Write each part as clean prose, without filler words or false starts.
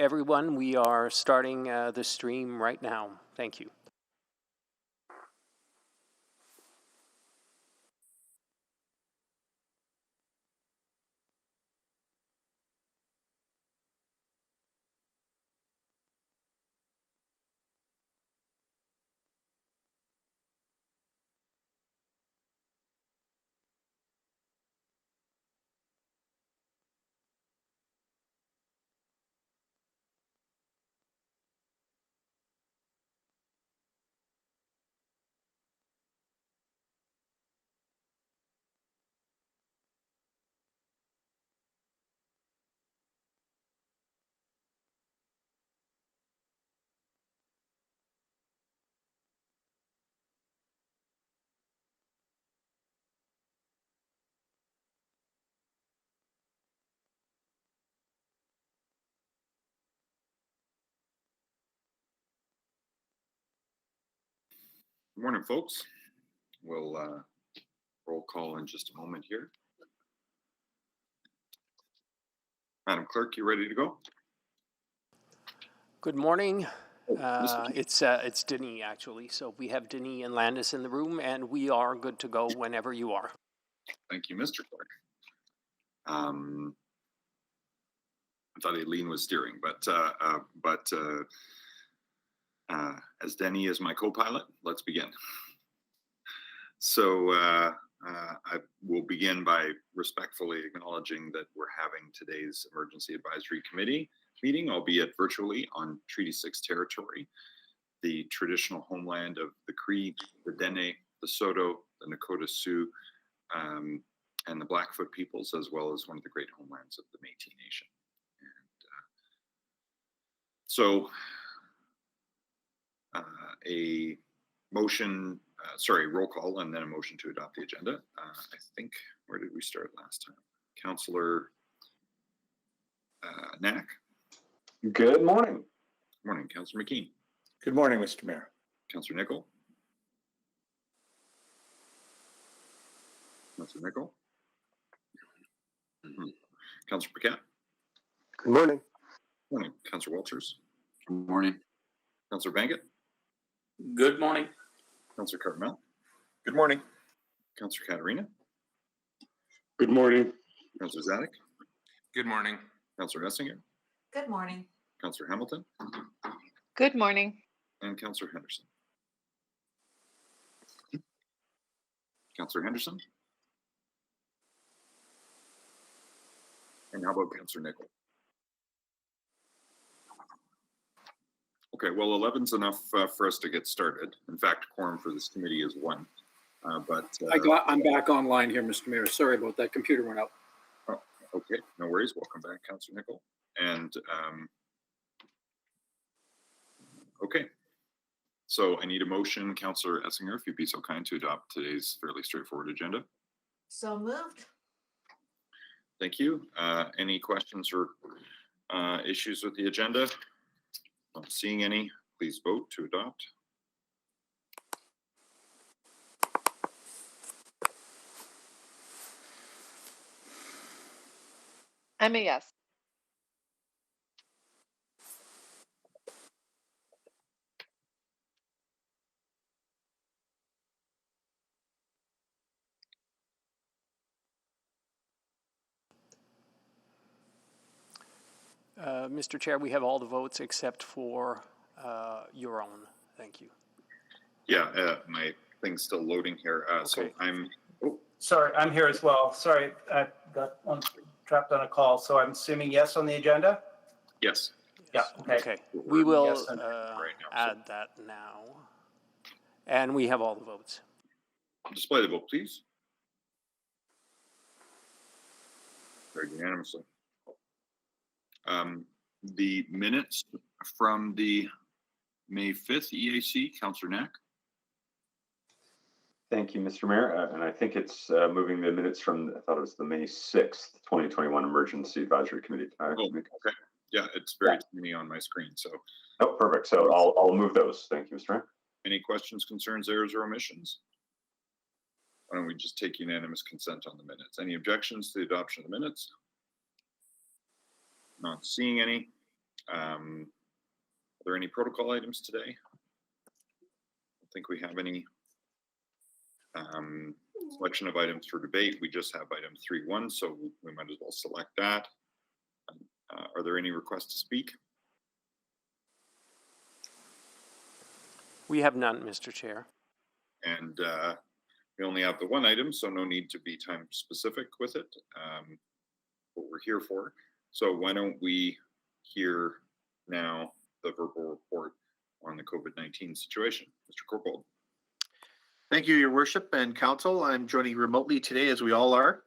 everyone. We are starting the stream right now. Thank you. Good morning, folks. We'll roll call in just a moment here. Madam Clerk, you ready to go? Good morning. It's Denis, actually. So we have Denis and Landis in the room, and we are good to go whenever you are. Thank you, Mr. Clerk. I thought Aileen was steering, but as Denis is my co-pilot, let's begin. So I will begin by respectfully acknowledging that we're having today's Emergency Advisory Committee meeting, albeit virtually, on Treaty 6 territory, the traditional homeland of the Cree, the Dene, the Saulteaux, the Nakota Sioux, and the Blackfoot peoples, as well as one of the great homelands of the Métis Nation. And a motion, roll call, and then a motion to adopt the agenda. I think, where did we start last time? Councillor Knack. Good morning. Good morning, Councillor McKean. Good morning, Mr. Mayor. Councillor Nicol. Councillor Nicol. Councillor Paquette. Good morning. Morning, Councillor Walters. Good morning. Councillor Bankett. Good morning. Councillor Carmel. Good morning. Councillor Katarina. Good morning. Councillor Zadig. Good morning. Councillor Essinger. Good morning. Councillor Hamilton. Good morning. And Councillor Henderson. Councillor Henderson. And how about Councillor Nicol? Okay, well, 11's enough for us to get started. In fact, quorum for this committee is 1. I'm back online here, Mr. Mayor. Sorry about that. Computer went out. Oh, okay, no worries. Welcome back, Councillor Nicol. And okay, so I need a motion, Councillor Essinger, if you'd be so kind to adopt today's fairly straightforward agenda. So moved. Thank you. Any questions or issues with the agenda? Not seeing any. Please vote to adopt. I'm a yes. Mr. Chair, we have all the votes except for your own. Thank you. Yeah, my thing's still loading here. So Okay. Sorry, I'm here as well. Sorry, I got trapped on a call. So I'm assuming yes on the agenda? Yes. Yeah, okay. Okay, we will Yes, right now, add that now. And we have all the votes. Display the vote, please. Very unanimously. The minutes from the May 5th EAC, Councillor Knack. Thank you, Mr. Mayor. And I think it's moving the minutes from, I thought it was the May 6th, 2021 Emergency Advisory Committee. Okay. Yeah, it's very tiny on my screen. So. Oh, perfect. So I'll move those. Thank you, Mr. Mayor. Any questions, concerns, errors, or omissions? Why don't we just take unanimous consent on the minutes? Any objections to the adoption of the minutes? Not seeing any. Are there any protocol items today? I don't think we have any. Selection of items for debate. We just have item 3.1, so we might as well select that. Are there any requests to speak? We have none, Mr. Chair. And we only have the one item, so no need to be time specific with it. What we're here for. So why don't we hear now the verbal report on the COVID-19 situation. Mr. Corpold. Thank you, Your Worship and Council. I'm joining remotely today, as we all are.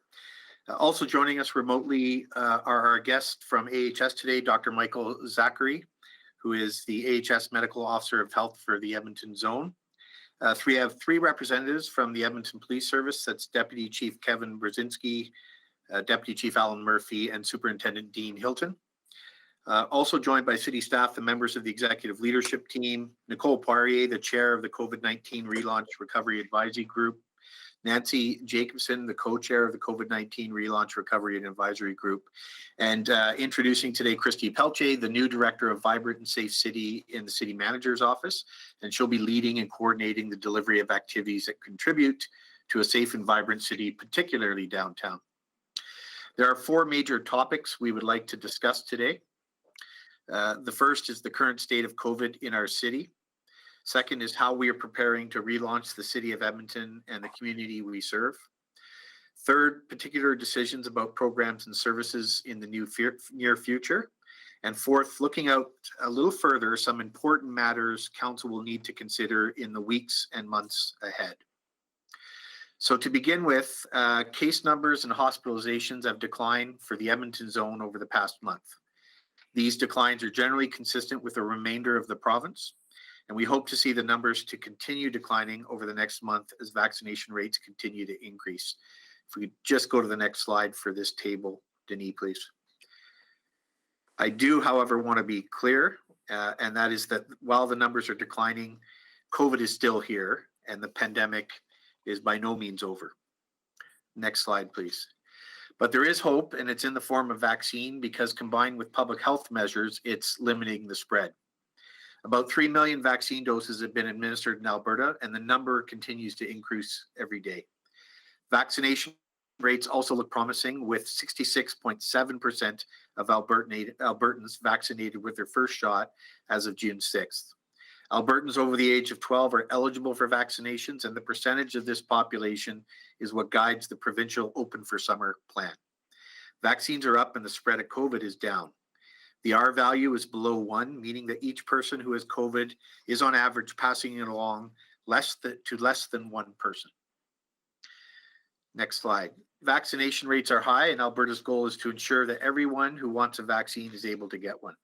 Also joining us remotely are our guests from AHS today, Dr. Michael Zachary, who is the AHS Medical Officer of Health for the Edmonton Zone. We have three representatives from the Edmonton Police Service. That's Deputy Chief Kevin Brzezinski, Deputy Chief Alan Murphy, and Superintendent Dean Hilton. Also joined by city staff, the members of the executive leadership team, Nicole Poirier, the chair of the COVID-19 Relaunch Recovery Advisory Group, Nancy Jacobson, the co-chair of the COVID-19 Relaunch Recovery and Advisory Group, and introducing today Christy Pelche, the new director of Vibrant and Safe City in the city manager's office, and she'll be leading and coordinating the delivery of activities that contribute to a safe and vibrant city, particularly downtown. There are four major topics we would like to discuss today. The first is the current state of COVID in our city. Second is how we are preparing to relaunch the city of Edmonton and the community we serve. Third, particular decisions about programs and services in the near future. And fourth, looking out a little further, some important matters council will need to consider in the weeks and months ahead. So to begin with, case numbers and hospitalizations have declined for the Edmonton zone over the past month. These declines are generally consistent with the remainder of the province, and we hope to see the numbers to continue declining over the next month as vaccination rates continue to increase. If we could just go to the next slide for this table, Denis, please. I do, however, want to be clear, and that is that while the numbers are declining, COVID is still here, and the pandemic is by no means over. Next slide, please. But there is hope, and it's in the form of vaccine because combined with public health measures, it's limiting the spread. About 3 million vaccine doses have been administered in Alberta, and the number continues to increase every day. Vaccination rates also look promising, with 66.7% of Albertans vaccinated with their first shot as of June 6th. Albertans over the age of 12 are eligible for vaccinations, and the percentage of this population is what guides the provincial Open for Summer plan. Vaccines are up and the spread of COVID is down. The R value is below 1, meaning that each person who has COVID is on average passing it along to less than one person. Next slide. Vaccination rates are high, and Alberta's goal is to ensure that everyone who wants a vaccine is able to get one.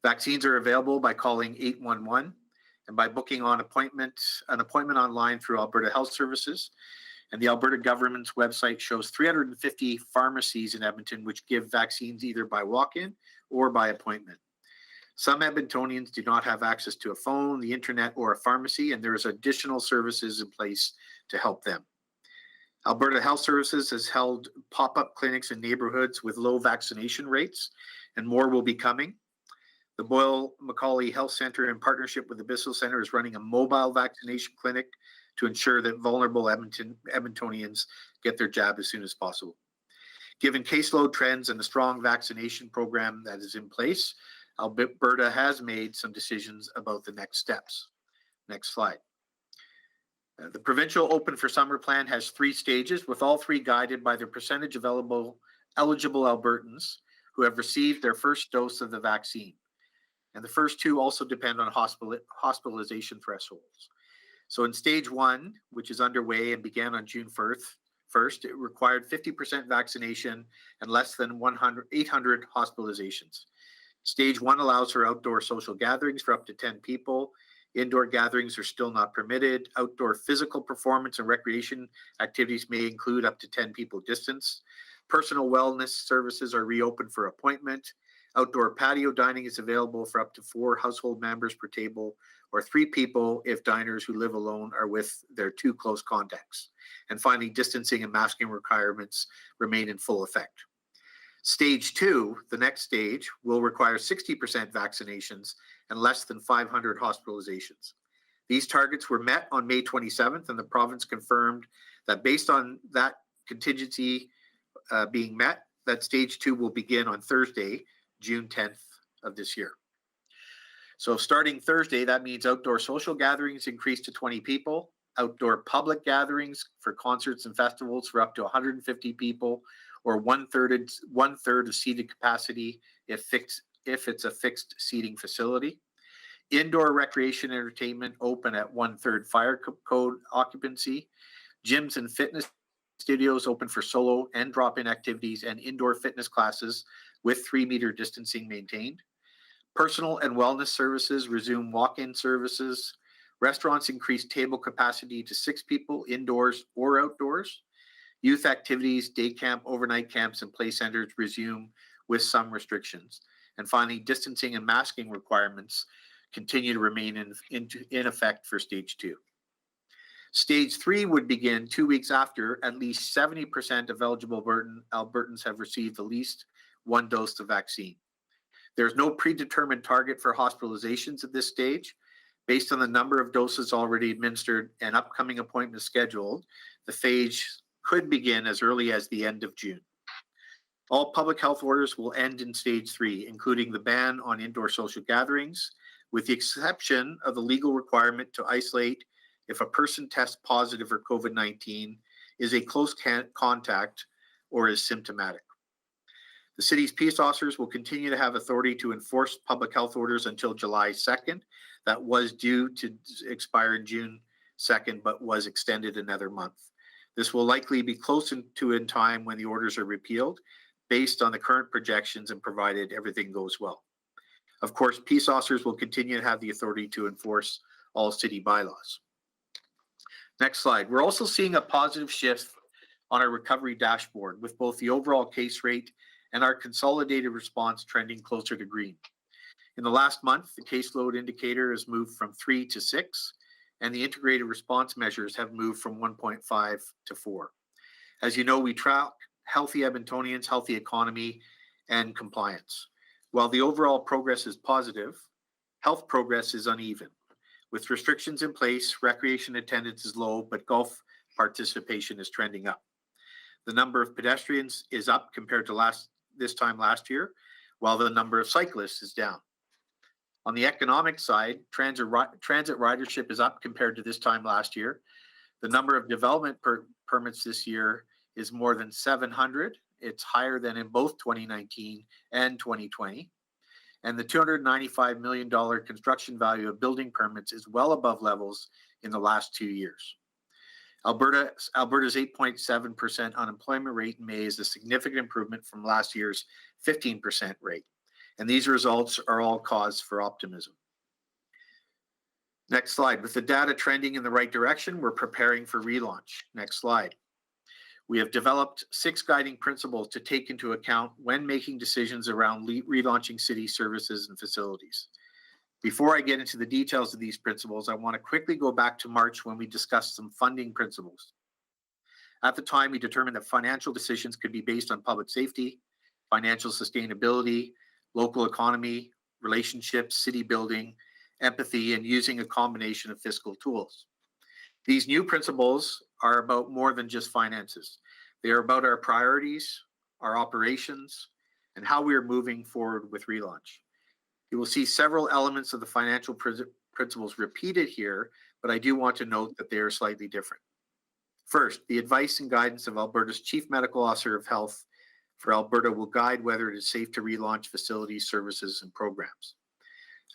Vaccines are available by calling 811 and by booking an appointment online through Alberta Health Services. And the Alberta government's website shows 350 pharmacies in Edmonton which give vaccines either by walk-in or by appointment. Some Edmontonians do not have access to a phone, the internet, or a pharmacy, and there is additional services in place to help them. Alberta Health Services has held pop-up clinics in neighborhoods with low vaccination rates, and more will be coming. The Boyle Macaulay Health Centre, in partnership with the Bissell Centre, is running a mobile vaccination clinic to ensure that vulnerable Edmontonians get their jab as soon as possible. Given caseload trends and the strong vaccination program that is in place, Alberta has made some decisions about the next steps. Next slide. The provincial Open for Summer plan has 3 stages, with all 3 guided by the percentage of eligible Albertans who have received their first dose of the vaccine. And the first 2 also depend on hospitalization thresholds. So in stage 1, which is underway and began on June 1st, it required 50% vaccination and less than 800 hospitalizations. Stage 1 allows for outdoor social gatherings for up to 10 people. Indoor gatherings are still not permitted. Outdoor physical performance and recreation activities may include up to 10 people distance. Personal wellness services are reopened for appointment. Outdoor patio dining is available for up to 4 household members per table, or 3 people if diners who live alone are with their 2 close contacts. And finally, distancing and masking requirements remain in full effect. Stage 2, the next stage, will require 60% vaccinations and less than 500 hospitalizations. These targets were met on May 27th, and the province confirmed that based on that contingency being met, that stage 2 will begin on Thursday, June 10th of this year. So starting Thursday, that means outdoor social gatherings increase to 20 people, outdoor public gatherings for concerts and festivals for up to 150 people, or one third of seated capacity if it's a fixed seating facility. Indoor recreation entertainment open at 1/3 fire code occupancy. Gyms and fitness studios open for solo and drop-in activities and indoor fitness classes with 3-meter distancing maintained. Personal and wellness services resume walk-in services. Restaurants increase table capacity to 6 people indoors or outdoors. Youth activities, day camp, overnight camps, and play centers resume with some restrictions. And finally, distancing and masking requirements continue to remain in effect for stage 2. Stage 3 would begin 2 weeks after at least 70% of eligible Albertans have received at least 1 dose of vaccine. There's no predetermined target for hospitalizations at this stage. Based on the number of doses already administered and upcoming appointments scheduled, the phase could begin as early as the end of June. All public health orders will end in stage 3, including the ban on indoor social gatherings, with the exception of the legal requirement to isolate if a person tests positive for COVID-19, is a close contact, or is symptomatic. The city's peace officers will continue to have authority to enforce public health orders until July 2nd. That was due to expire June 2nd, but was extended another month. This will likely be close to in time when the orders are repealed, based on the current projections and provided everything goes well. Of course, peace officers will continue to have the authority to enforce all city bylaws. Next slide. We're also seeing a positive shift on our recovery dashboard, with both the overall case rate and our consolidated response trending closer to green. In the last month, the caseload indicator has moved from 3 to 6, and the integrated response measures have moved from 1.5 to 4. As you know, we track healthy Edmontonians, healthy economy, and compliance. While the overall progress is positive, health progress is uneven. With restrictions in place, recreation attendance is low, but golf participation is trending up. The number of pedestrians is up compared to this time last year, while the number of cyclists is down. On the economic side, transit ridership is up compared to this time last year. The number of development permits this year is more than 700. It's higher than in both 2019 and 2020. And the $295 million construction value of building permits is well above levels in the last 2 years. Alberta's 8.7% unemployment rate in May is a significant improvement from last year's 15% rate. And these results are all cause for optimism. Next slide. With the data trending in the right direction, we're preparing for relaunch. Next slide. We have developed 6 guiding principles to take into account when making decisions around relaunching city services and facilities. Before I get into the details of these principles, I want to quickly go back to March when we discussed some funding principles. At the time, we determined that financial decisions could be based on public safety, financial sustainability, local economy, relationships, city building, empathy, and using a combination of fiscal tools. These new principles are about more than just finances. They are about our priorities, our operations, and how we are moving forward with relaunch. You will see several elements of the financial principles repeated here, but I do want to note that they are slightly different. First, the advice and guidance of Alberta's Chief Medical Officer of Health for Alberta will guide whether it is safe to relaunch facilities, services, and programs.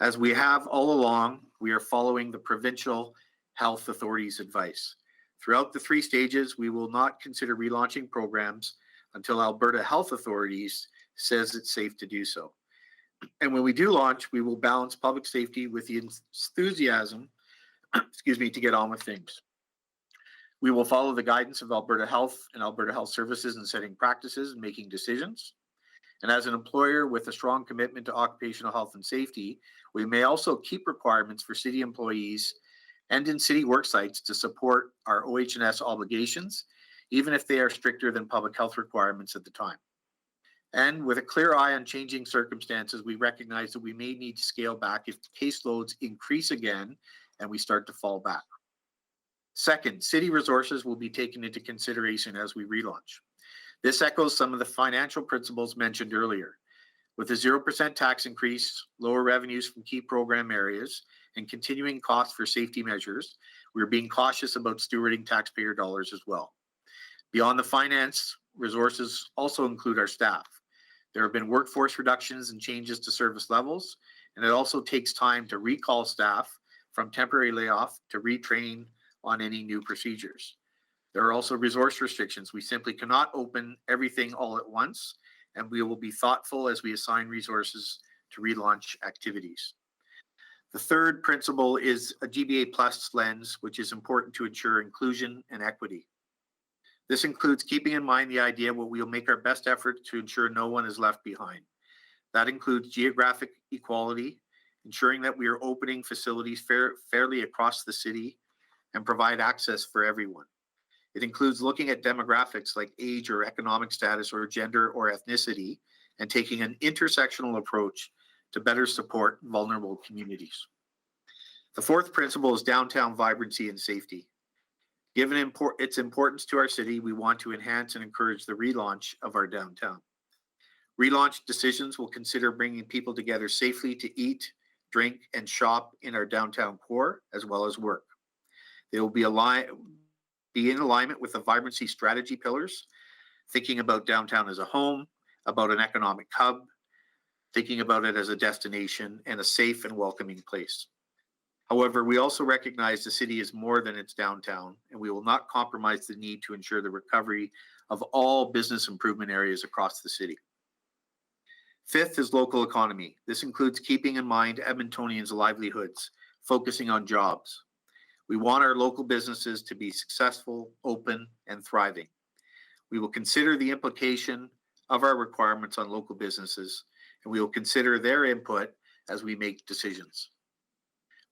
As we have all along, we are following the provincial health authorities' advice. Throughout the 3 stages, we will not consider relaunching programs until Alberta health authorities says it's safe to do so. And when we do launch, we will balance public safety with the enthusiasm, to get on with things. We will follow the guidance of Alberta Health and Alberta Health Services in setting practices and making decisions. And as an employer with a strong commitment to occupational health and safety, we may also keep requirements for city employees and in city work sites to support our OH&S obligations, even if they are stricter than public health requirements at the time. And with a clear eye on changing circumstances, we recognize that we may need to scale back if caseloads increase again and we start to fall back. Second, city resources will be taken into consideration as we relaunch. This echoes some of the financial principles mentioned earlier. With a 0% tax increase, lower revenues from key program areas, and continuing costs for safety measures, we're being cautious about stewarding taxpayer dollars as well. Beyond the finance, resources also include our staff. There have been workforce reductions and changes to service levels, and it also takes time to recall staff from temporary layoff to retrain on any new procedures. There are also resource restrictions. We simply cannot open everything all at once, and we will be thoughtful as we assign resources to relaunch activities. The third principle is a GBA Plus lens, which is important to ensure inclusion and equity. This includes keeping in mind the idea that we will make our best effort to ensure no one is left behind. That includes geographic equality, ensuring that we are opening facilities fairly across the city and provide access for everyone. It includes looking at demographics like age or economic status or gender or ethnicity and taking an intersectional approach to better support vulnerable communities. The fourth principle is downtown vibrancy and safety. Given its importance to our city, we want to enhance and encourage the relaunch of our downtown. Relaunch decisions will consider bringing people together safely to eat, drink, and shop in our downtown core, as well as work. They will be in alignment with the Vibrancy Strategy pillars, thinking about downtown as a home, about an economic hub, thinking about it as a destination and a safe and welcoming place. However, we also recognize the city is more than its downtown, and we will not compromise the need to ensure the recovery of all business improvement areas across the city. Fifth is local economy. This includes keeping in mind Edmontonians' livelihoods, focusing on jobs. We want our local businesses to be successful, open, and thriving. We will consider the implication of our requirements on local businesses, and we will consider their input as we make decisions.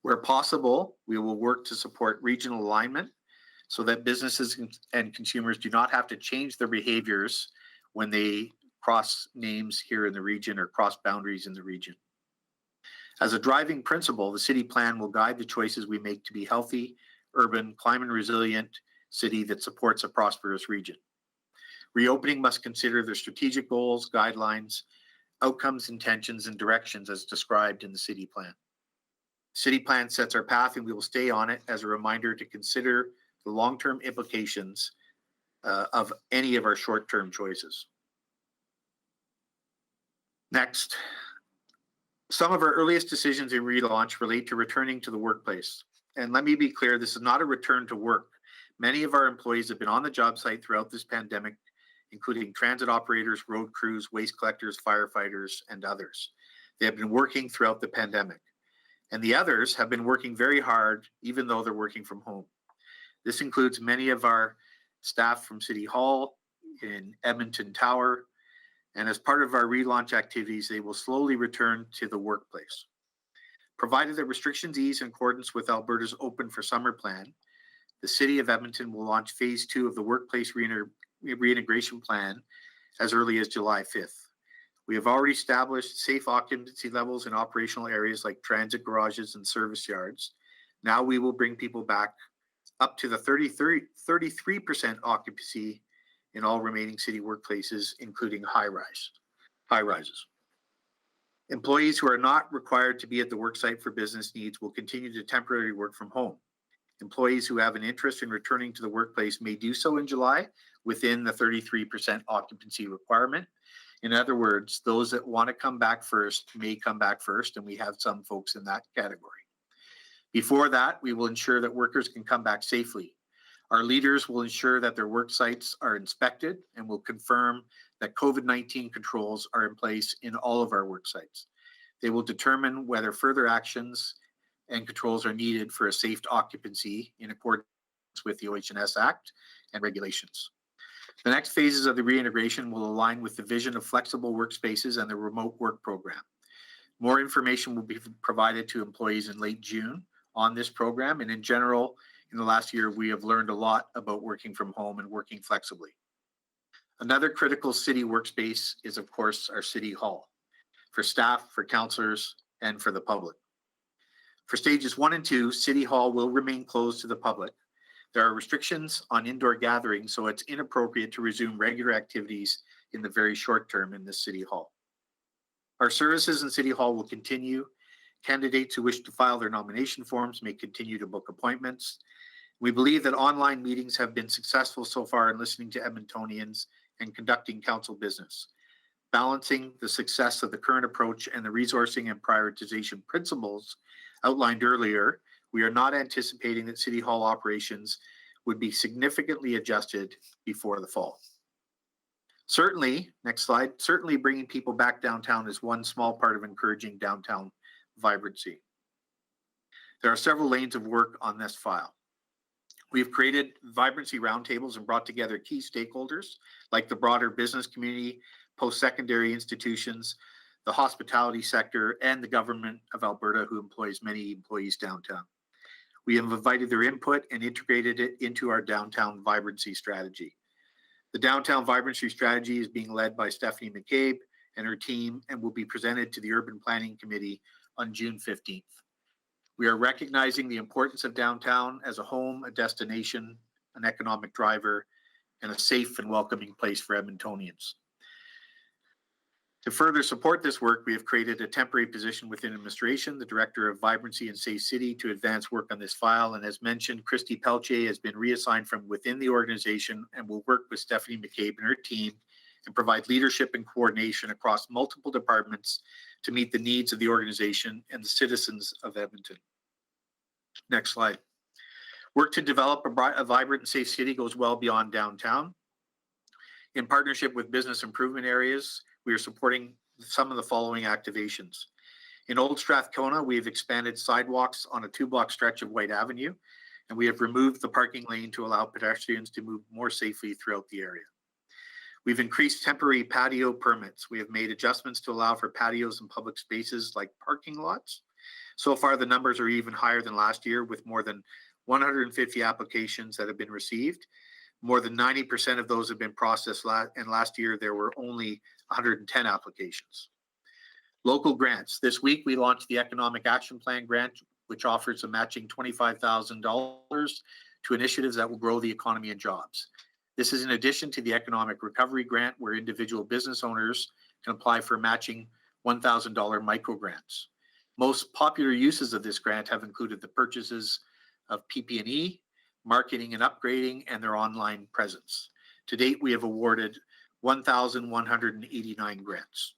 Where possible, we will work to support regional alignment so that businesses and consumers do not have to change their behaviors when they cross names here in the region or cross boundaries in the region. As a driving principle, the city plan will guide the choices we make to be healthy, urban, climate resilient city that supports a prosperous region. Reopening must consider the strategic goals, guidelines, outcomes, intentions, and directions as described in the city plan. City plan sets our path and we will stay on it as a reminder to consider the long-term implications of any of our short-term choices. Next, some of our earliest decisions in relaunch relate to returning to the workplace. And let me be clear, this is not a return to work. Many of our employees have been on the job site throughout this pandemic, including transit operators, road crews, waste collectors, firefighters, and others. They have been working throughout the pandemic. And the others have been working very hard, even though they're working from home. This includes many of our staff from City Hall, in Edmonton Tower, and as part of our relaunch activities, they will slowly return to the workplace. Provided that restrictions ease in accordance with Alberta's Open for Summer plan, the City of Edmonton will launch phase 2 of the workplace reintegration plan as early as July 5th. We have already established safe occupancy levels in operational areas like transit garages and service yards. Now we will bring people back up to the 33% occupancy in all remaining city workplaces, including high rises. Employees who are not required to be at the worksite for business needs will continue to temporarily work from home. Employees who have an interest in returning to the workplace may do so in July within the 33% occupancy requirement. In other words, those that want to come back first may come back first, and we have some folks in that category. Before that, we will ensure that workers can come back safely. Our leaders will ensure that their work sites are inspected and will confirm that COVID-19 controls are in place in all of our work sites. They will determine whether further actions and controls are needed for a safe occupancy in accordance with the OH&S Act and regulations. The next phases of the reintegration will align with the vision of flexible workspaces and the remote work program. More information will be provided to employees in late June on this program, and in general, in the last year, we have learned a lot about working from home and working flexibly. Another critical city workspace is, of course, our City Hall for staff, for councillors, and for the public. For stages 1 and 2, City Hall will remain closed to the public. There are restrictions on indoor gatherings, so it's inappropriate to resume regular activities in the very short term in the City Hall. Our services in City Hall will continue. Candidates who wish to file their nomination forms may continue to book appointments. We believe that online meetings have been successful so far in listening to Edmontonians and conducting council business. Balancing the success of the current approach and the resourcing and prioritization principles outlined earlier, we are not anticipating that City Hall operations would be significantly adjusted before the fall. Certainly, next slide, certainly bringing people back downtown is one small part of encouraging downtown vibrancy. There are several lanes of work on this file. We've created vibrancy roundtables and brought together key stakeholders like the broader business community, post-secondary institutions, the hospitality sector, and the government of Alberta, who employs many employees downtown. We have invited their input and integrated it into our downtown vibrancy strategy. The downtown vibrancy strategy is being led by Stephanie McCabe and her team and will be presented to the Urban Planning Committee on June 15th. We are recognizing the importance of downtown as a home, a destination, an economic driver, and a safe and welcoming place for Edmontonians. To further support this work, we have created a temporary position within administration, the Director of Vibrancy and Safe City, to advance work on this file. And as mentioned, Christy Pelche has been reassigned from within the organization and will work with Stephanie McCabe and her team and provide leadership and coordination across multiple departments to meet the needs of the organization and the citizens of Edmonton. Next slide. Work to develop a vibrant and safe city goes well beyond downtown. In partnership with business improvement areas, we are supporting some of the following activations. In Old Strathcona, we have expanded sidewalks on a 2-block stretch of White Avenue, and we have removed the parking lane to allow pedestrians to move more safely throughout the area. We've increased temporary patio permits. We have made adjustments to allow for patios in public spaces like parking lots. So far, the numbers are even higher than last year, with more than 150 applications that have been received. More than 90% of those have been processed, and last year there were only 110 applications. Local grants. This week we launched the Economic Action Plan grant, which offers a matching $25,000 to initiatives that will grow the economy and jobs. This is in addition to the Economic Recovery Grant, where individual business owners can apply for matching $1,000 micro grants. Most popular uses of this grant have included the purchases of PP&E, marketing and upgrading, and their online presence. To date, we have awarded 1,189 grants.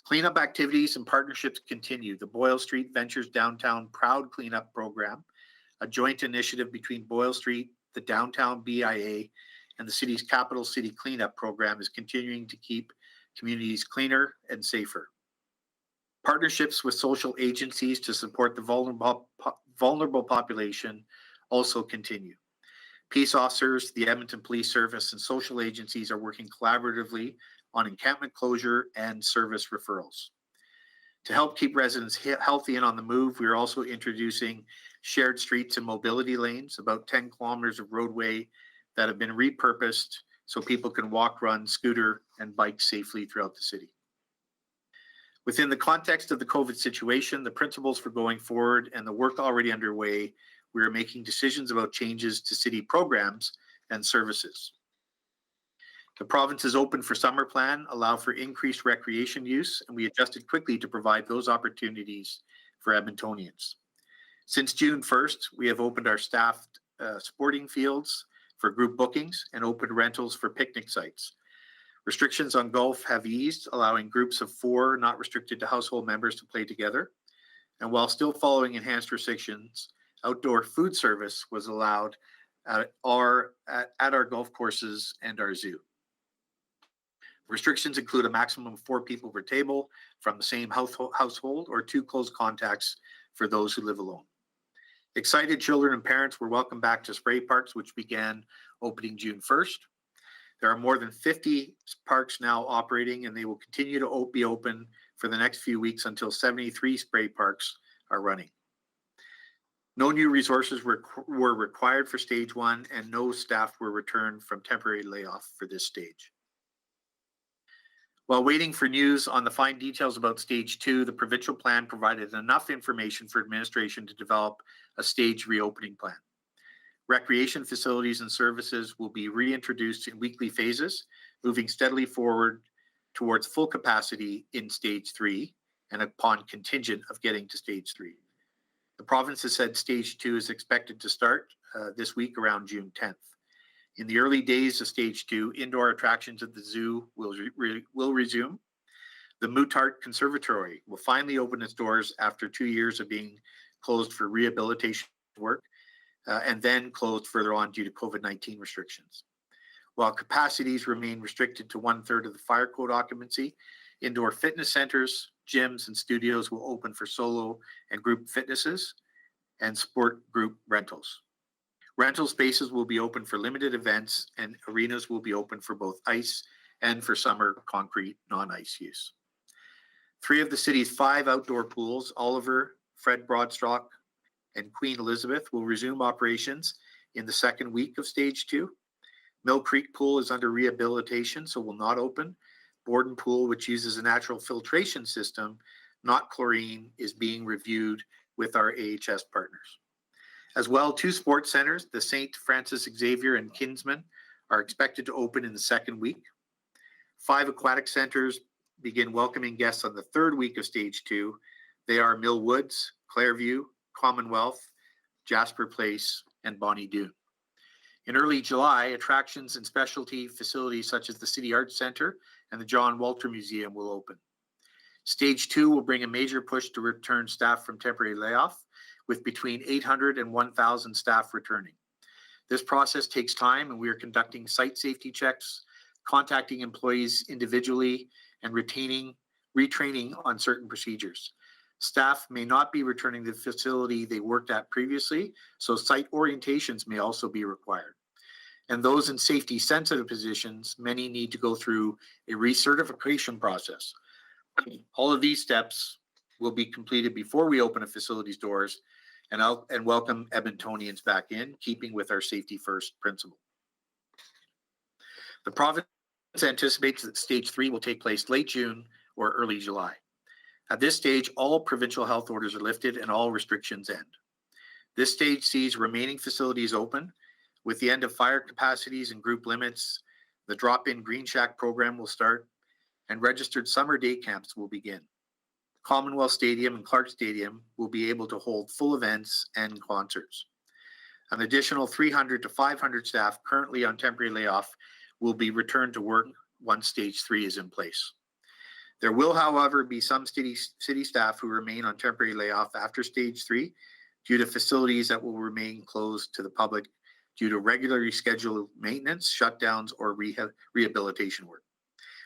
Cleanup activities and partnerships continue. The Boyle Street Ventures Downtown Proud Cleanup Program, a joint initiative between Boyle Street, the Downtown BIA, and the city's Capital City Cleanup Program, is continuing to keep communities cleaner and safer. Partnerships with social agencies to support the vulnerable population also continue. Peace officers, the Edmonton Police Service, and social agencies are working collaboratively on encampment closure and service referrals. To help keep residents healthy and on the move, we are also introducing shared streets and mobility lanes, about 10 kilometers of roadway that have been repurposed so people can walk, run, scooter, and bike safely throughout the city. Within the context of the COVID situation, the principles for going forward, and the work already underway, we are making decisions about changes to city programs and services. The province is open for summer plan, allow for increased recreation use, and we adjusted quickly to provide those opportunities for Edmontonians. Since June 1st, we have opened our staffed sporting fields for group bookings and open rentals for picnic sites. Restrictions on golf have eased, allowing groups of 4, not restricted to household members, to play together. And while still following enhanced restrictions, outdoor food service was allowed at our golf courses and our zoo. Restrictions include a maximum of 4 people per table from the same household, or 2 close contacts for those who live alone. Excited children and parents were welcome back to spray parks, which began opening June 1st. There are more than 50 parks now operating, and they will continue to be open for the next few weeks until 73 spray parks are running. No new resources were required for stage 1, and no staff were returned from temporary layoff for this stage. While waiting for news on the fine details about stage 2, the provincial plan provided enough information for administration to develop a staged reopening plan. Recreation facilities and services will be reintroduced in weekly phases, moving steadily forward towards full capacity in stage 3 and upon contingent of getting to stage 3. The province has said stage 2 is expected to start this week around June 10th. In the early days of stage 2, indoor attractions at the zoo will resume. The Moutart Conservatory will finally open its doors after 2 years of being closed for rehabilitation work and then closed further on due to COVID-19 restrictions. While capacities remain restricted to 1/3 of the fire code occupancy, indoor fitness centers, gyms, and studios will open for solo and group fitnesses and sport group rentals. Rental spaces will be open for limited events, and arenas will be open for both ice and for summer concrete non-ice use. 3 of the city's 5 outdoor pools, Oliver, Fred Broadstock, and Queen Elizabeth, will resume operations in the second week of stage 2. Mill Creek Pool is under rehabilitation, so will not open. Borden Pool, which uses a natural filtration system, not chlorine, is being reviewed with our AHS partners. As well, 2 sports centers, the St. Francis Xavier and Kinsman, are expected to open in the second week. 5 aquatic centers begin welcoming guests on the 3rd week of stage 2. They are Mill Woods, Clairview, Commonwealth, Jasper Place, and Bonnie Doon. In early July, attractions and specialty facilities such as the City Arts Centre and the John Walter Museum will open. Stage 2 will bring a major push to return staff from temporary layoff, with between 800 and 1,000 staff returning. This process takes time, and we are conducting site safety checks, contacting employees individually, and retraining on certain procedures. Staff may not be returning to the facility they worked at previously, so site orientations may also be required. And those in safety-sensitive positions, many need to go through a recertification process. All of these steps will be completed before we open a facility's doors and welcome Edmontonians back in, keeping with our safety-first principle. The province anticipates that stage 3 will take place late June or early July. At this stage, all provincial health orders are lifted and all restrictions end. This stage sees remaining facilities open. With the end of fire capacities and group limits, the drop-in Green Shack program will start, and registered summer day camps will begin. Commonwealth Stadium and Clark Stadium will be able to hold full events and concerts. An additional 300 to 500 staff currently on temporary layoff will be returned to work once stage 3 is in place. There will, however, be some city staff who remain on temporary layoff after stage 3 due to facilities that will remain closed to the public due to regularly scheduled maintenance, shutdowns, or rehabilitation work.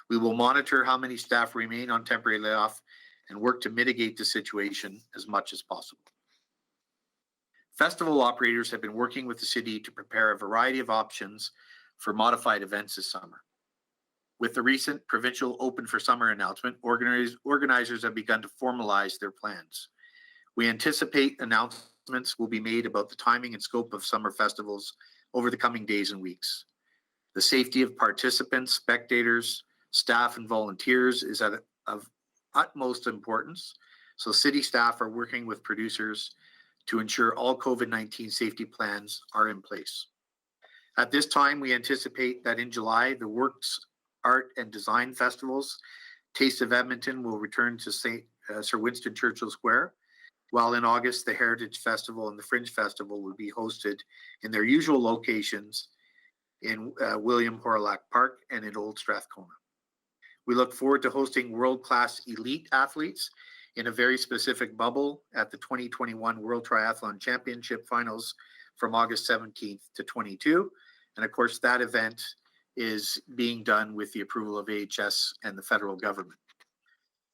We will monitor how many staff remain on temporary layoff and work to mitigate the situation as much as possible. Festival operators have been working with the city to prepare a variety of options for modified events this summer. With the recent provincial Open for Summer announcement, organizers have begun to formalize their plans. We anticipate announcements will be made about the timing and scope of summer festivals over the coming days and weeks. The safety of participants, spectators, staff, and volunteers is of utmost importance, so city staff are working with producers to ensure all COVID-19 safety plans are in place. At this time, we anticipate that in July, the Works, Art, and Design Festivals, Taste of Edmonton will return to Sir Winston Churchill Square, while in August, the Heritage Festival and the Fringe Festival will be hosted in their usual locations in William Horillac Park and in Old Strathcona. We look forward to hosting world-class elite athletes in a very specific bubble at the 2021 World Triathlon Championship Finals from August 17th to 22. And of course, that event is being done with the approval of AHS and the federal government.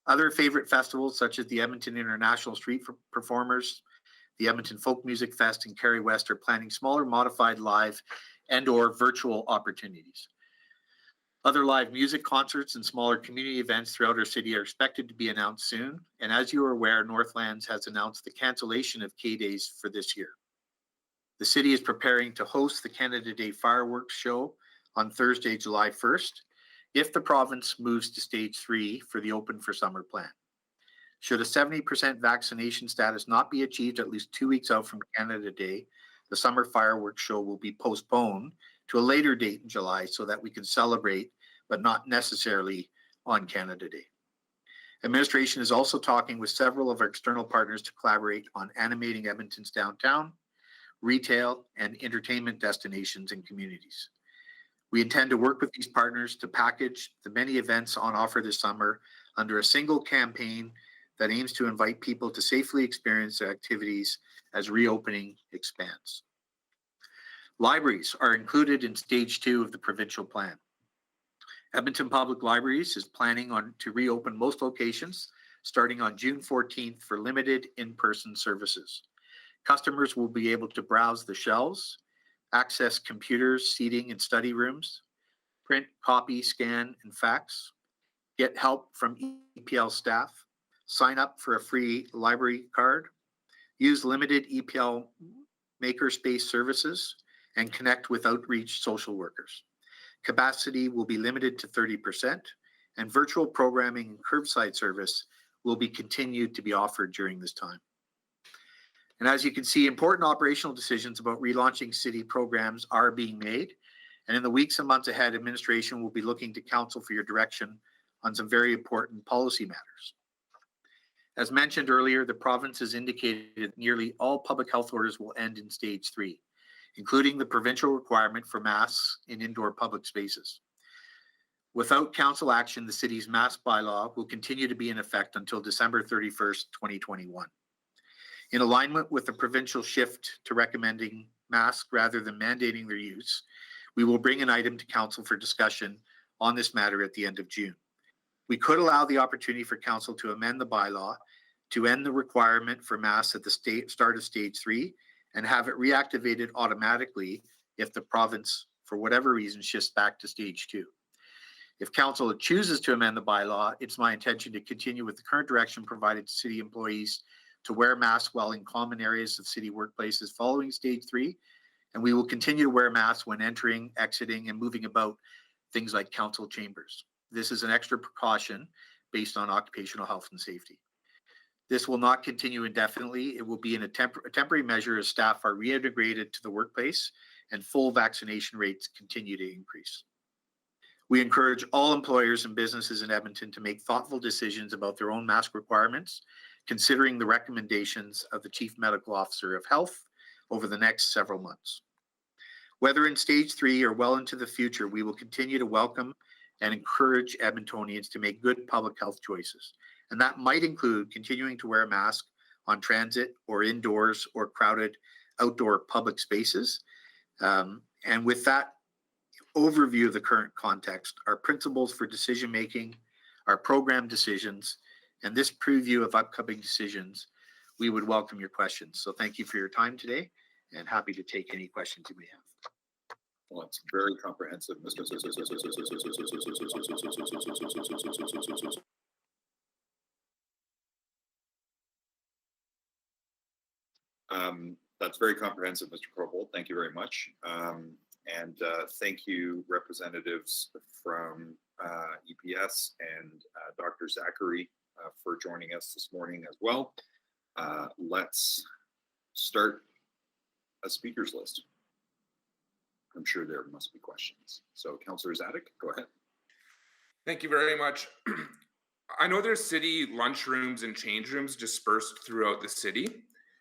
Other favorite festivals, such as the Edmonton International Street Performers, the Edmonton Folk Music Fest, and Kerry West, are planning smaller modified live and/or virtual opportunities. Other live music concerts and smaller community events throughout our city are expected to be announced soon. And as you are aware, Northlands has announced the cancellation of K-Days for this year. The city is preparing to host the Canada Day fireworks show on Thursday, July 1st. if the province moves to stage 3 for the Open for Summer plan. Should a 70% vaccination status not be achieved at least 2 weeks out from Canada Day, the summer fireworks show will be postponed to a later date in July so that we can celebrate, but not necessarily on Canada Day. Administration is also talking with several of our external partners to collaborate on animating Edmonton's downtown, retail, and entertainment destinations and communities. We intend to work with these partners to package the many events on offer this summer under a single campaign that aims to invite people to safely experience their activities as reopening expands. Libraries are included in stage 2 of the provincial plan. Edmonton Public Libraries is planning to reopen most locations starting on June 14th for limited in-person services. Customers will be able to browse the shelves, access computers, seating, and study rooms, print, copy, scan, and fax, get help from EPL staff, sign up for a free library card, use limited EPL makerspace services, and connect with outreach social workers. Capacity will be limited to 30%, and virtual programming and curbside service will be continued to be offered during this time. And as you can see, important operational decisions about relaunching city programs are being made. And in the weeks and months ahead, administration will be looking to council for your direction on some very important policy matters. As mentioned earlier, the province has indicated that nearly all public health orders will end in stage 3, including the provincial requirement for masks in indoor public spaces. Without council action, the city's mask bylaw will continue to be in effect until December 31st, 2021. In alignment with the provincial shift to recommending masks rather than mandating their use, we will bring an item to council for discussion on this matter at the end of June. We could allow the opportunity for council to amend the bylaw to end the requirement for masks at the start of stage 3 and have it reactivated automatically if the province, for whatever reason, shifts back to stage 2. If council chooses to amend the bylaw, it's my intention to continue with the current direction provided to city employees to wear masks while in common areas of city workplaces following stage 3, and we will continue to wear masks when entering, exiting, and moving about things like council chambers. This is an extra precaution based on occupational health and safety. This will not continue indefinitely. It will be in a temporary measure as staff are reintegrated to the workplace and full vaccination rates continue to increase. We encourage all employers and businesses in Edmonton to make thoughtful decisions about their own mask requirements, considering the recommendations of the Chief Medical Officer of Health over the next several months. Whether in stage 3 or well into the future, we will continue to welcome and encourage Edmontonians to make good public health choices. And that might include continuing to wear a mask on transit or indoors or crowded outdoor public spaces. And with that overview of the current context, our principles for decision-making, our program decisions, and this preview of upcoming decisions, we would welcome your questions. So thank you for your time today and happy to take any questions you may have. Well, it's very comprehensive, Mr. That's very comprehensive, Mr. Corbold. Thank you very much. And thank you, representatives from EPS and Dr. Zachary for joining us this morning as well. Let's start a speakers list. I'm sure there must be questions. So Councillor Zadek, go ahead. Thank you very much. I know there's city lunchrooms and change rooms dispersed throughout the city.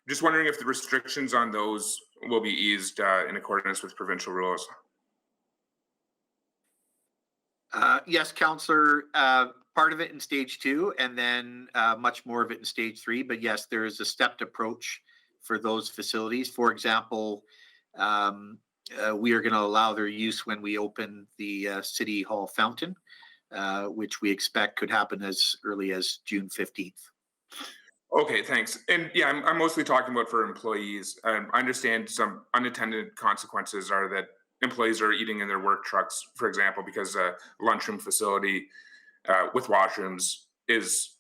Just wondering if the restrictions on those will be eased in accordance with provincial rules. Yes, Councillor, part of it in stage 2 and then much more of it in stage 3. But yes, there is a stepped approach for those facilities. For example, we are going to allow their use when we open the City Hall fountain, which we expect could happen as early as June 15th. Okay, thanks. And yeah, I'm mostly talking about for employees. I understand some unintended consequences are that employees are eating in their work trucks, for example, because a lunchroom facility with washrooms is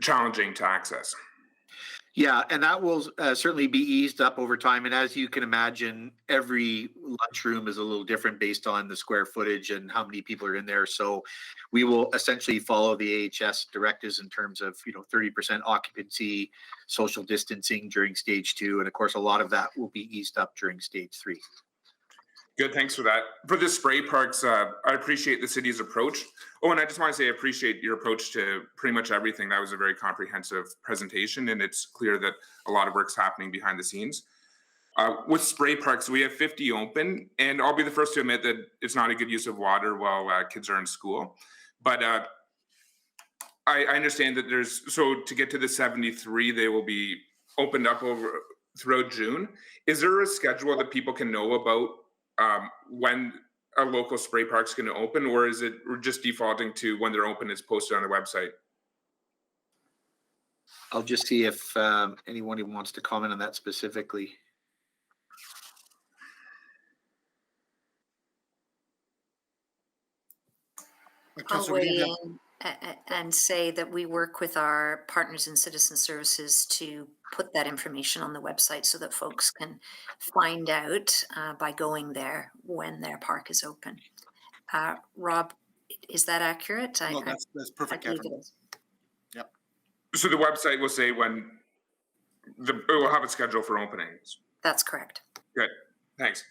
challenging to access. Yeah, and that will certainly be eased up over time. And as you can imagine, every lunchroom is a little different based on the square footage and how many people are in there. So we will essentially follow the AHS directives in terms of, 30% occupancy, social distancing during stage 2. And of course, a lot of that will be eased up during stage 3. Good, thanks for that. For the spray parks, I appreciate the city's approach. Oh, and I just want to say I appreciate your approach to pretty much everything. That was a very comprehensive presentation, and it's clear that a lot of work's happening behind the scenes. With spray parks, we have 50 open, and I'll be the first to admit that it's not a good use of water while kids are in school. But I understand that so to get to the 73, they will be opened up throughout June. Is there a schedule that people can know about when a local spray park's going to open, or is it we're just defaulting to when they're open is posted on the website? I'll just see if anyone who wants to comment on that specifically. I'll weigh in and say that we work with our partners in citizen services to put that information on the website so that folks can find out by going there when their park is open. Rob, is that accurate? No, that's perfect, Catherine. Yep. So the website will say when it will have a schedule for openings. That's correct. Good, thanks.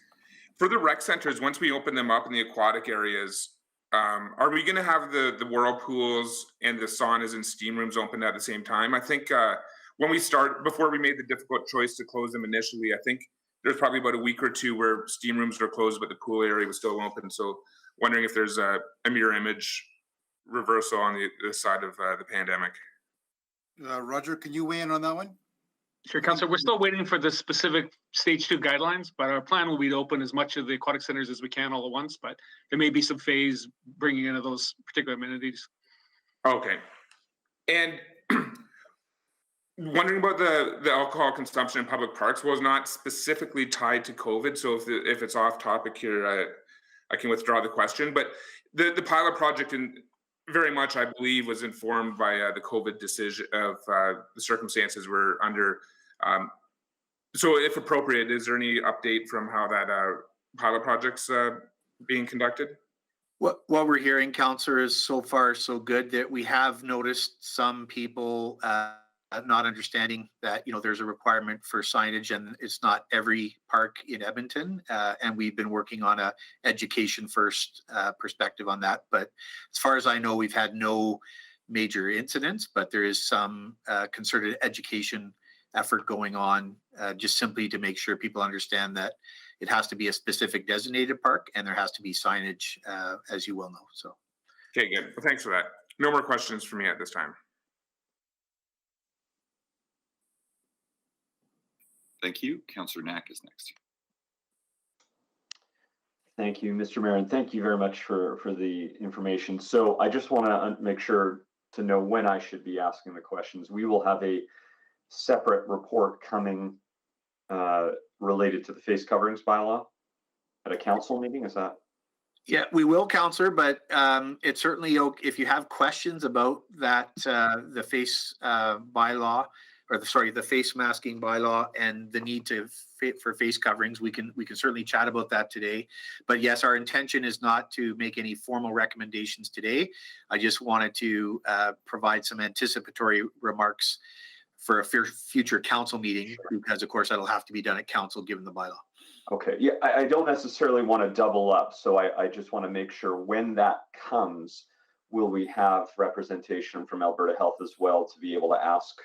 For the rec centers, once we open them up in the aquatic areas, are we going to have the whirlpools and the saunas and steam rooms open at the same time? I think before we made the difficult choice to close them initially, I think there's probably about a week or two where steam rooms were closed, but the pool area was still open. So wondering if there's a mirror image reversal on the side of the pandemic. Roger, can you weigh in on that one? Sure, Councillor. We're still waiting for the specific stage 2 guidelines, but our plan will be to open as much of the aquatic centers as we can all at once, but there may be some phase bringing in of those particular amenities. Okay. And wondering about the alcohol consumption in public parks was not specifically tied to COVID. So if it's off topic here, I can withdraw the question. But the pilot project very much, I believe, was informed by the COVID decision of the circumstances we're under. So if appropriate, is there any update from how that pilot project's being conducted? What we're hearing, Councillor, is so far so good that we have noticed some people not understanding that, there's a requirement for signage and it's not every park in Edmonton. And we've been working on a education first perspective on that. But as far as I know, we've had no major incidents, but there is some concerted education effort going on just simply to make sure people understand that it has to be a specific designated park and there has to be signage, as you well know. So. Okay, good. Well, thanks for that. No more questions for me at this time. Thank you. Councillor Knack is next. Thank you, Mr. Mayor, and thank you very much for the information. So I just want to make sure to know when I should be asking the questions. We will have a separate report coming related to the face coverings bylaw at a council meeting. Is that? Yeah, we will, Councillor, but it's certainly if you have questions about that, the face bylaw, or the face masking bylaw and the need for face coverings, we can certainly chat about that today. But yes, our intention is not to make any formal recommendations today. I just wanted to provide some anticipatory remarks for a future council meeting, because of course that'll have to be done at council given the bylaw. Okay, yeah, I don't necessarily want to double up, so I just want to make sure when that comes, will we have representation from Alberta Health as well to be able to ask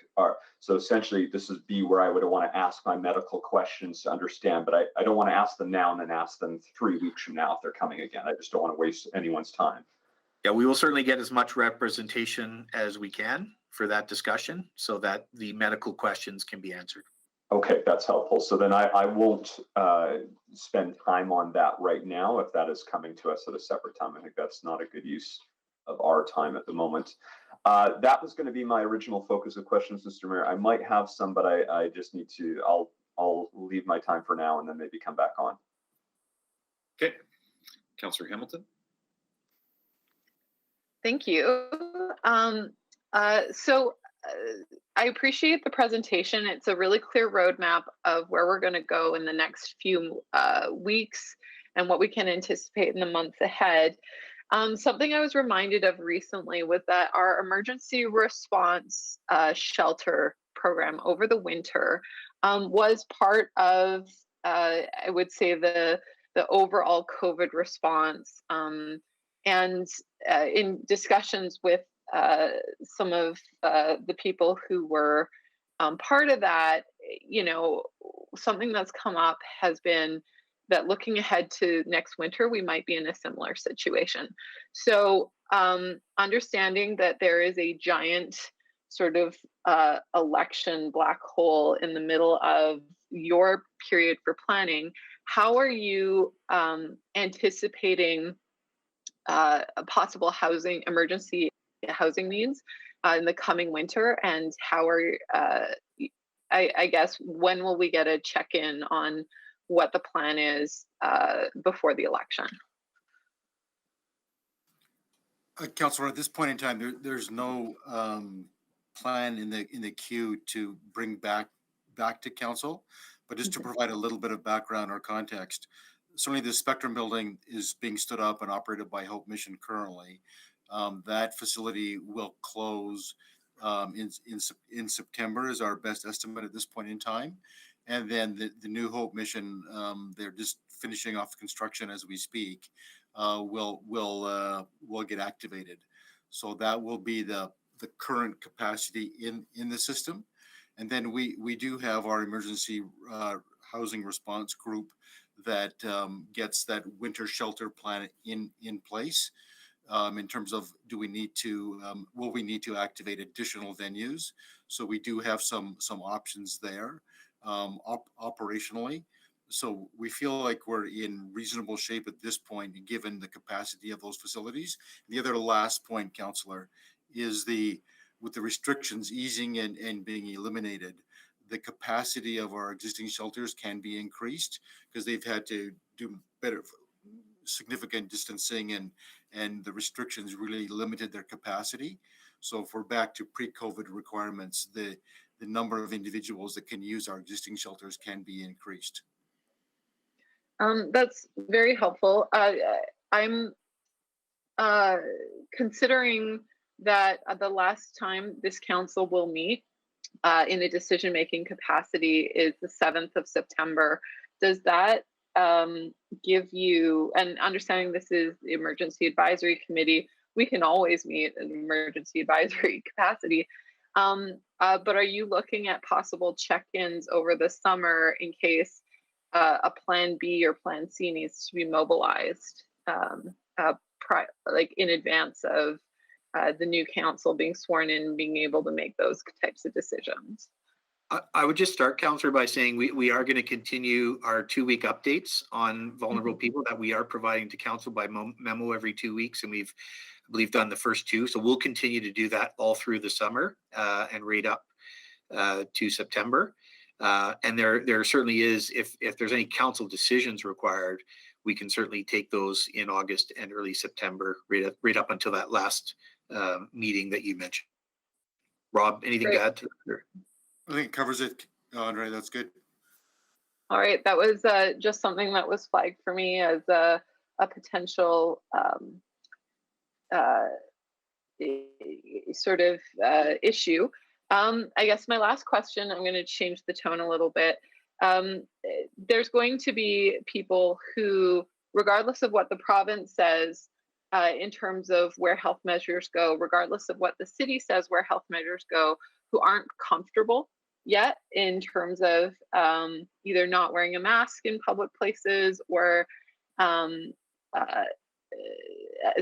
so essentially this is where I would want to ask my medical questions to understand, but I don't want to ask them now and then ask them 3 weeks from now if they're coming again. I just don't want to waste anyone's time. Yeah, we will certainly get as much representation as we can for that discussion so that the medical questions can be answered. Okay, that's helpful. So then I won't spend time on that right now if that is coming to us at a separate time. I think that's not a good use of our time at the moment. That was going to be my original focus of questions, Mr. Mayor. I might have some, but I just need to, I'll leave my time for now and then maybe come back on. Okay. Councillor Hamilton. Thank you. So I appreciate the presentation. It's a really clear roadmap of where we're going to go in the next few weeks and what we can anticipate in the months ahead. Something I was reminded of recently was that our emergency response shelter program over the winter was part of, I would say, the overall COVID response. And in discussions with some of the people who were part of that, something that's come up has been that looking ahead to next winter, we might be in a similar situation. So understanding that there is a giant sort of election black hole in the middle of your period for planning, how are you anticipating possible emergency housing needs in the coming winter, and how are I guess when will we get a check-in on what the plan is before the election? Councillor, at this point in time, there's no plan in the queue to bring back to council, but just to provide a little bit of background or context. Certainly the Spectrum building is being stood up and operated by Hope Mission currently. That facility will close in September is our best estimate at this point in time. And then the New Hope Mission, they're just finishing off construction as we speak, will get activated. So that will be the current capacity in the system. And then we do have our emergency housing response group that gets that winter shelter plan in place. In terms of will we need to activate additional venues? So we do have some options there operationally. So we feel like we're in reasonable shape at this point, given the capacity of those facilities. The other last point, Councillor, is with the restrictions easing and being eliminated, the capacity of our existing shelters can be increased because they've had to do better significant distancing and the restrictions really limited their capacity. So if we're back to pre-COVID requirements, the number of individuals that can use our existing shelters can be increased. That's very helpful. I'm considering that the last time this council will meet in a decision-making capacity is the 7th of September. Does that give you, and understanding this is the Emergency Advisory Committee, we can always meet in emergency advisory capacity, but are you looking at possible check-ins over the summer in case a plan B or plan C needs to be mobilized like in advance of the new council being sworn in and being able to make those types of decisions? I would just start, Councillor, by saying we are going to continue our 2-week updates on vulnerable people that we are providing to council by memo every 2 weeks, and we've, I believe, done the first 2. So we'll continue to do that all through the summer and right up to September. And there certainly is, if there's any council decisions required, we can certainly take those in August and early September, right up until that last meeting that you mentioned. Rob, anything to add to that? I think it covers it, Andre. That's good. All right, that was just something that was flagged for me as a potential sort of issue. I guess my last question, I'm going to change the tone a little bit. There's going to be people who, regardless of what the province says in terms of where health measures go, regardless of what the city says where health measures go, who aren't comfortable yet in terms of either not wearing a mask in public places or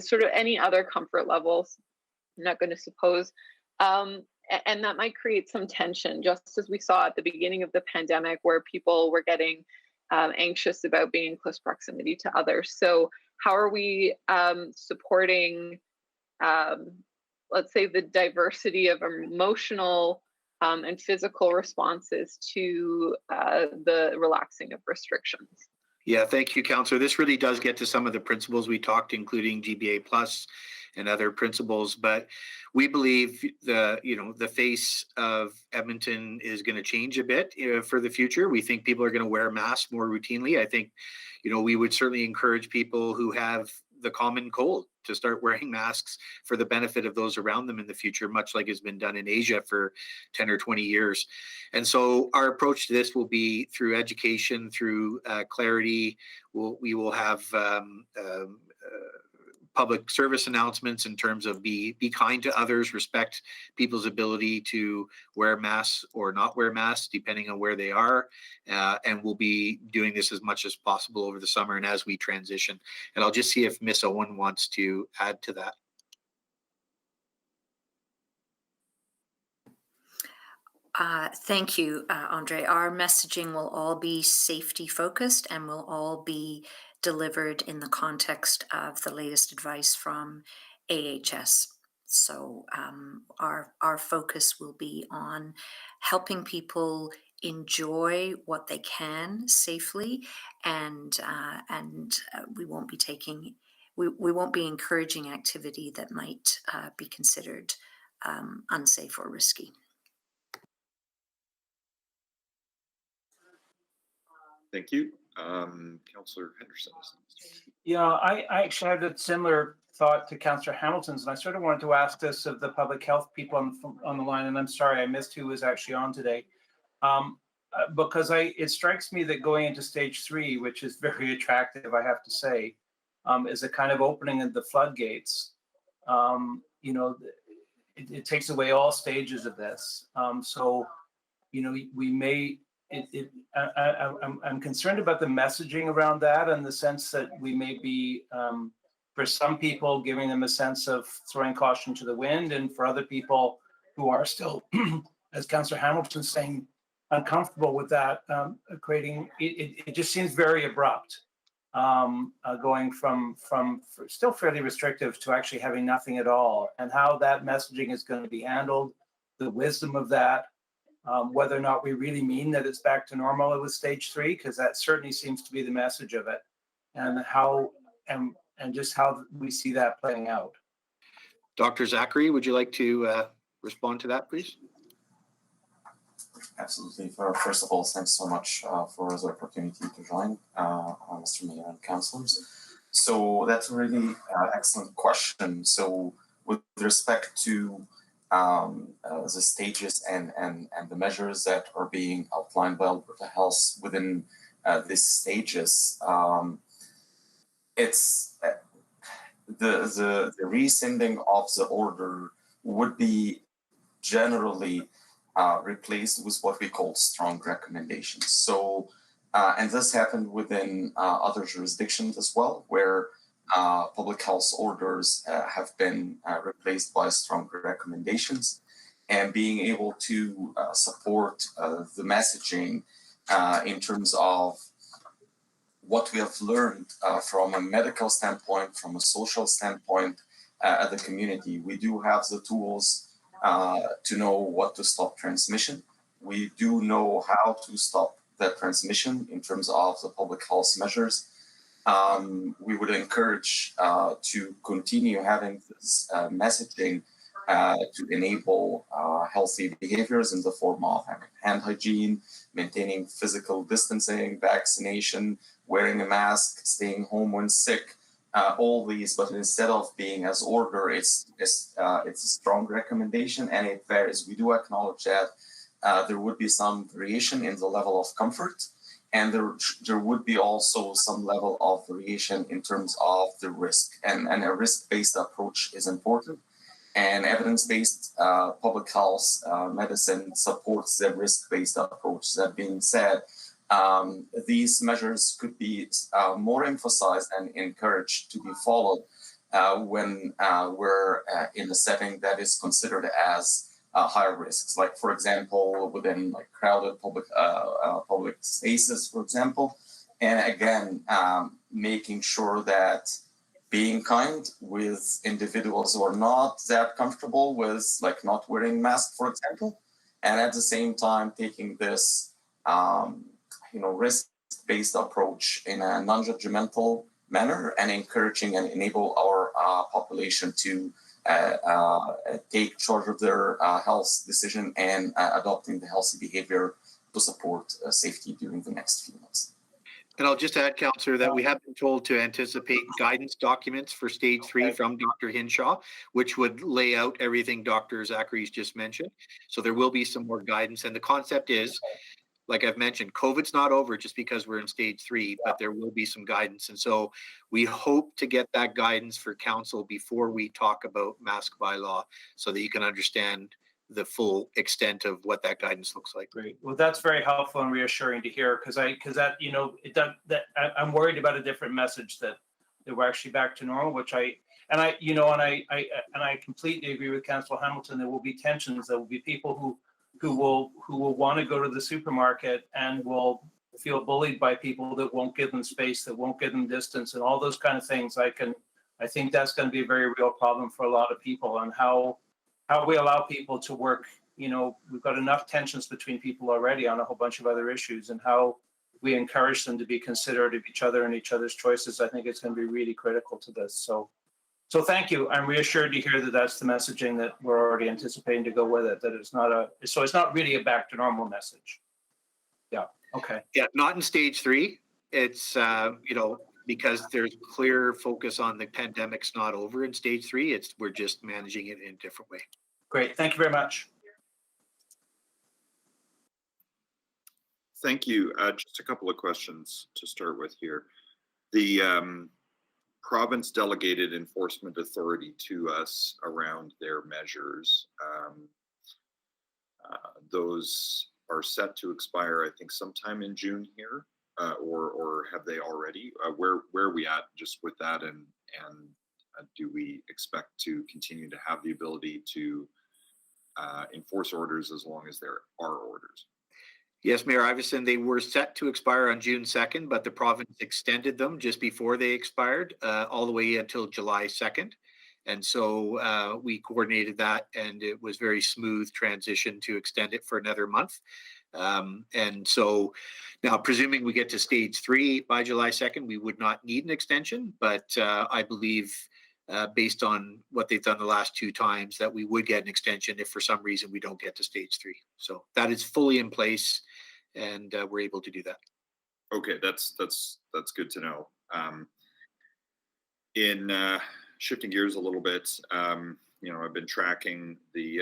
sort of any other comfort levels. I'm not going to suppose. And that might create some tension, just as we saw at the beginning of the pandemic, where people were getting anxious about being in close proximity to others. So how are we supporting, let's say, the diversity of emotional and physical responses to the relaxing of restrictions? Yeah, thank you, Councillor. This really does get to some of the principles we talked, including GBA plus and other principles. But we believe the face of Edmonton is going to change a bit for the future. We think people are going to wear masks more routinely. I think, we would certainly encourage people who have the common cold to start wearing masks for the benefit of those around them in the future, much like has been done in Asia for 10 or 20 years. And so our approach to this will be through education, through clarity. We will have public service announcements in terms of be kind to others, respect people's ability to wear masks or not wear masks, depending on where they are. And we'll be doing this as much as possible over the summer and as we transition. And I'll just see if Miss Owen wants to add to that. Thank you, Andre. Our messaging will all be safety focused and will all be delivered in the context of the latest advice from AHS. So our focus will be on helping people enjoy what they can safely, and we won't be taking, we won't be encouraging activity that might be considered unsafe or risky. Thank you. Councillor Henderson. Yeah, I actually had a similar thought to Councillor Hamilton's, and I sort of wanted to ask this of the public health people on the line, and I'm sorry I missed who was actually on today. Because it strikes me that going into stage 3, which is very attractive, I have to say, is a kind of opening of the floodgates. It takes away all stages of this. So, we may. I'm concerned about the messaging around that, and the sense that we may be, for some people, giving them a sense of throwing caution to the wind, and for other people who are still, as Councillor Hamilton's saying, uncomfortable with that, creating. It just seems very abrupt, going from still fairly restrictive to actually having nothing at all, and how that messaging is going to be handled, the wisdom of that. Whether or not we really mean that it's back to normal with stage 3, because that certainly seems to be the message of it, and how and just how we see that playing out. Dr. Zachary, would you like to respond to that, please? Absolutely. First of all, thanks so much for the opportunity to join, Mr. Mayor and councillors. So that's a really excellent question. So with respect to the stages and the measures that are being outlined by Alberta Health within these stages, it's the rescinding of the order would be generally replaced with what we call strong recommendations. So, and this happened within other jurisdictions as well, where public health orders have been replaced by stronger recommendations, and being able to support the messaging in terms of what we have learned from a medical standpoint, from a social standpoint at the community. We do have the tools to know what to stop transmission. We do know how to stop that transmission in terms of the public health measures. We would encourage to continue having this messaging to enable healthy behaviors in the form of having hand hygiene, maintaining physical distancing, vaccination, wearing a mask, staying home when sick, all these. But instead of being as order, it's a strong recommendation, and it varies. We do acknowledge that there would be some variation in the level of comfort. And there would be also some level of variation in terms of the risk. And a risk-based approach is important. And evidence-based public health medicine supports the risk-based approach. That being said, these measures could be more emphasized and encouraged to be followed when we're in a setting that is considered as higher risks, like for example within like crowded public spaces, for example, and again making sure that being kind with individuals who are not that comfortable with like not wearing masks, for example, and at the same time taking this risk evidence-based approach in a non-judgmental manner and encouraging and enable our population to take charge of their health decision and adopting the healthy behavior to support safety during the next few months. And I'll just add, Councillor, that we have been told to anticipate guidance documents for stage 3 from Dr. Hinshaw, which would lay out everything Dr. Zachary's just mentioned. So there will be some more guidance. And the concept is, like I've mentioned, COVID's not over just because we're in stage 3, but there will be some guidance. And so we hope to get that guidance for council before we talk about mask bylaw so that you can understand the full extent of what that guidance looks like. Great. Well, that's very helpful and reassuring to hear because that, you know, I'm worried about a different message that we're actually back to normal, which I completely agree with Councillor Hamilton. There will be tensions. There will be people who will want to go to the supermarket and will feel bullied by people that won't give them space, that won't give them distance, and all those kind of things. I think that's going to be a very real problem for a lot of people, and how we allow people to work. You know, we've got enough tensions between people already on a whole bunch of other issues, and how we encourage them to be considerate of each other and each other's choices. I think it's going to be really critical to this. So thank you. I'm reassured to hear that that's the messaging that we're already anticipating to go with it, that it's not really a back to normal message. Yeah. Okay. Yeah, not in stage 3. It's, you know, because there's clear focus on the pandemic's not over in stage 3. We're just managing it in a different way. Great. Thank you very much. Thank you. Just a couple of questions to start with here. The province delegated enforcement authority to us around their measures. Those are set to expire, I think, sometime in June here, or have they already? Where are we at just with that, and do we expect to continue to have the ability to enforce orders as long as there are orders? Yes, Mayor Iveson, they were set to expire on June 2nd, but the province extended them just before they expired, all the way until July 2nd. And so we coordinated that, and it was very smooth transition to extend it for another month. And so now, presuming we get to stage 3 by July 2nd, we would not need an extension, but I believe based on what they've done the last 2 times, that we would get an extension if for some reason we don't get to stage 3. So that is fully in place, and we're able to do that. Okay, that's good to know. In shifting gears a little bit, you know, I've been tracking the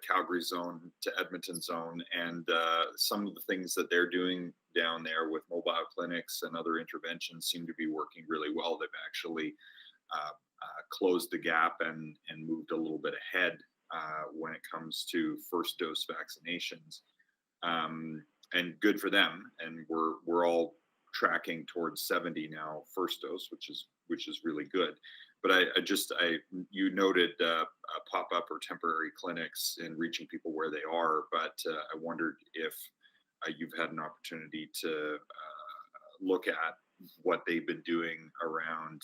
Calgary zone to Edmonton zone, and some of the things that they're doing down there with mobile clinics and other interventions seem to be working really well. They've actually closed the gap and moved a little bit ahead when it comes to first dose vaccinations, and good for them. And we're all tracking towards 70 now first dose, which is really good. But you noted pop-up or temporary clinics and reaching people where they are, but I wondered if you've had an opportunity to look at what they've been doing around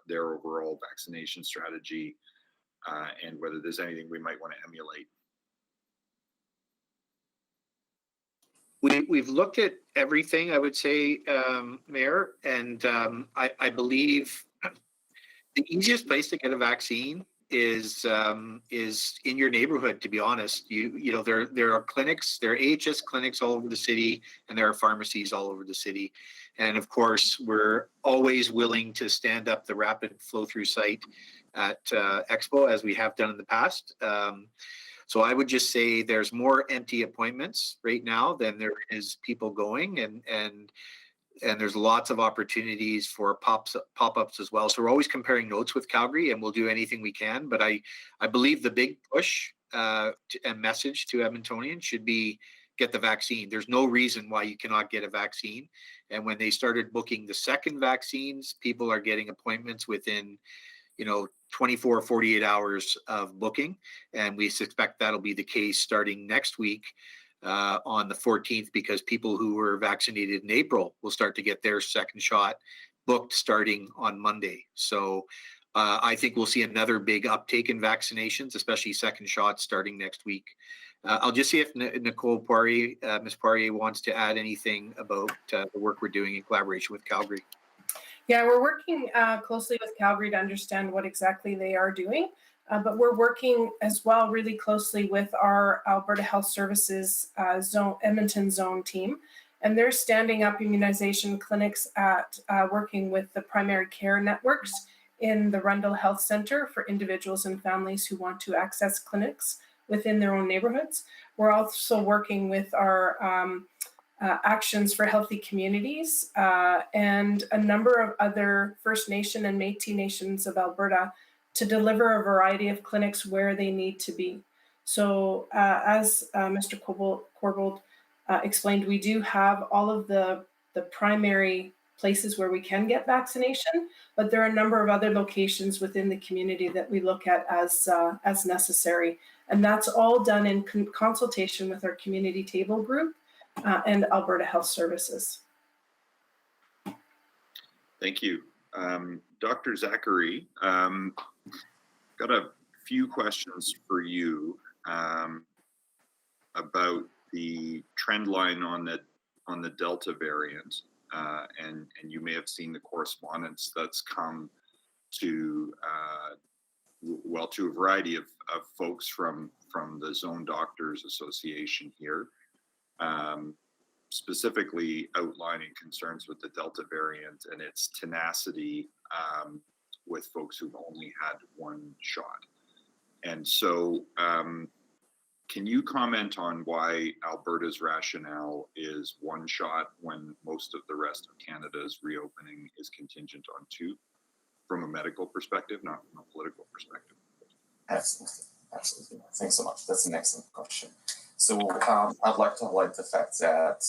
their overall vaccination strategy, and whether there's anything we might want to emulate. We've looked at everything, I would say, Mayor, and I believe the easiest place to get a vaccine is in your neighborhood. To be honest, you know, there are clinics, there are AHS clinics all over the city, and there are pharmacies all over the city. And of course, we're always willing to stand up the rapid flow through site at Expo, as we have done in the past. So I would just say there's more empty appointments right now than there is people going, and there's lots of opportunities for pop-ups as well. So we're always comparing notes with Calgary, and we'll do anything we can. But I believe the big push and message to Edmontonians should be get the vaccine. There's no reason why you cannot get a vaccine. And when they started booking the second vaccines, people are getting appointments within, 24, 48 hours of booking. And we suspect that'll be the case starting next week on the 14th, because people who were vaccinated in April will start to get their second shot booked starting on Monday. So I think we'll see another big uptake in vaccinations, especially second shots starting next week. I'll just see if Nicole Poirier, Ms. Poirier wants to add anything about the work we're doing in collaboration with Calgary. Yeah, we're working closely with Calgary to understand what exactly they are doing, but we're working as well really closely with our Alberta Health Services Edmonton zone team, and they're standing up immunization clinics at working with the primary care networks in the Rundle Health Center for individuals and families who want to access clinics within their own neighborhoods. We're also working with our Actions for Healthy Communities and a number of other First Nation and Métis nations of Alberta to deliver a variety of clinics where they need to be. So as Mr. Corbould explained, we do have all of the primary places where we can get vaccination, but there are a number of other locations within the community that we look at as necessary. And that's all done in consultation with our community table group and Alberta Health Services. Thank you. Dr. Zachary, got a few questions for you about the trend line on the Delta variant. And you may have seen the correspondence that's come to to a variety of folks from the Zone Doctors Association here, specifically outlining concerns with the Delta variant and its tenacity with folks who've only had one shot. And so can you comment on why Alberta's rationale is one shot when most of the rest of Canada's reopening is contingent on two, from a medical perspective, not from a political perspective? Absolutely. Absolutely. Thanks so much. That's an excellent question. So I'd like to highlight the fact that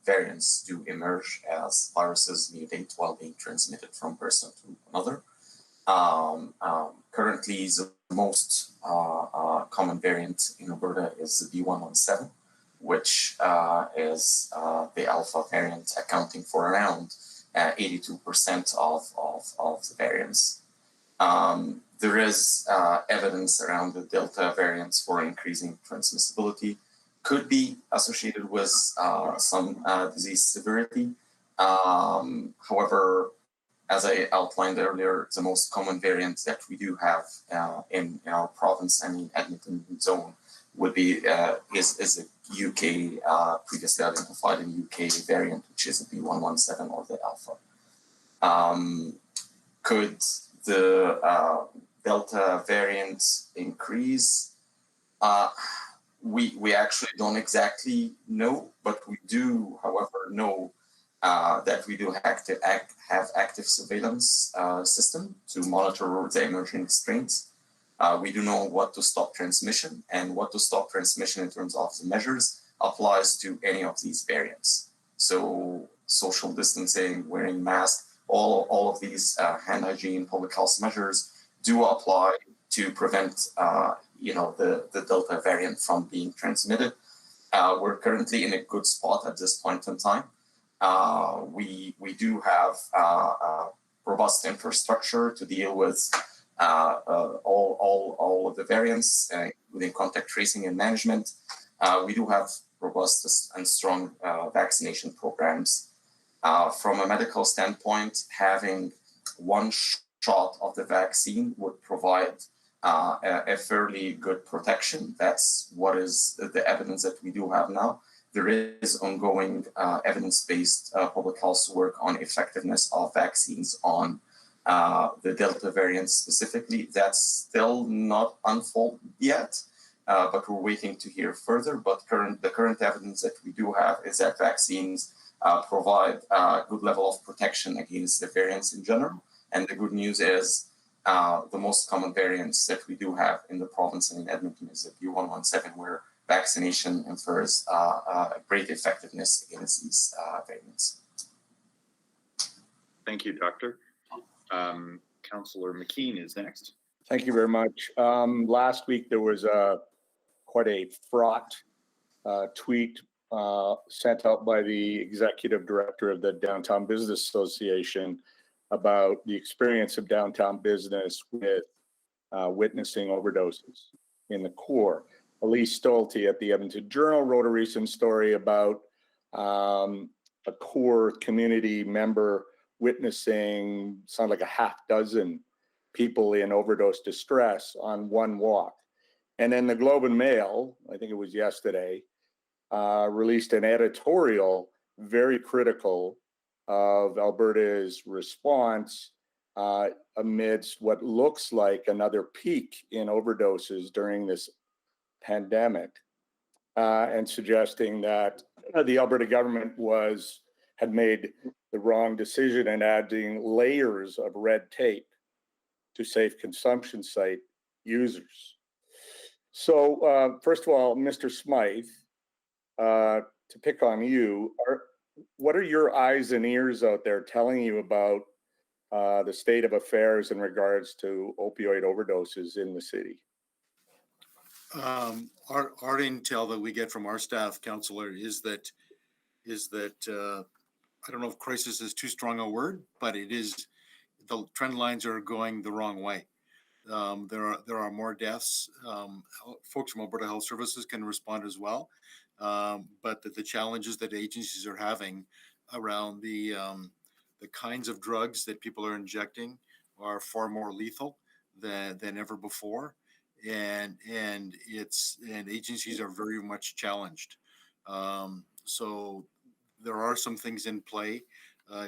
variants do emerge as viruses mutate while being transmitted from person to another. Currently, the most common variant in Alberta is the B117, which is the alpha variant, accounting for around 82% of the variants. There is evidence around the Delta variants for increasing transmissibility, could be associated with some disease severity. However, as I outlined earlier, the most common variant that we do have in our province and in Edmonton zone would be is a UK previously identified in UK variant, which is a B117 or the alpha. Could the Delta variant increase? We actually don't exactly know, but we do, however, know that we do have active surveillance system to monitor the emerging strains. We do know what to stop transmission, and what to stop transmission in terms of the measures applies to any of these variants. So social distancing, wearing masks, all of these hand hygiene, public health measures do apply to prevent the Delta variant from being transmitted. We're currently in a good spot at this point in time. We do have robust infrastructure to deal with all of the variants, including contact tracing and management. We do have robust and strong vaccination programs. From a medical standpoint, having one shot of the vaccine would provide a fairly good protection. That's what is the evidence that we do have now. There is ongoing evidence-based public health work on effectiveness of vaccines on the Delta variant specifically. That's still not unfolded yet, but we're waiting to hear further. But the current evidence that we do have is that vaccines provide a good level of protection against the variants in general. And the good news is the most common variants that we do have in the province and in Edmonton is the B117, where vaccination infers great effectiveness against these variants. Thank you, Doctor. Councillor McKean is next. Thank you very much. Last week there was quite a fraught tweet sent out by the executive director of the Downtown Business Association about the experience of downtown business with witnessing overdoses in the core. Elise Stolte at the Edmonton Journal wrote a recent story about a core community member witnessing, sound like a half dozen people in overdose distress on one walk. And then the Globe and Mail, I think it was yesterday, released an editorial very critical of Alberta's response amidst what looks like another peak in overdoses during this pandemic, and suggesting that the Alberta government had made the wrong decision in adding layers of red tape to safe consumption site users. So first of all, Mr. Smythe, to pick on you, what are your eyes and ears out there telling you about the state of affairs in regards to opioid overdoses in the city? Our intel that we get from our staff, Councillor, is that I don't know if crisis is too strong a word, but it is. The trend lines are going the wrong way. There are more deaths. Folks from Alberta Health Services can respond as well, but the challenges that agencies are having around the kinds of drugs that people are injecting are far more lethal than ever before, and agencies are very much challenged. So there are some things in play.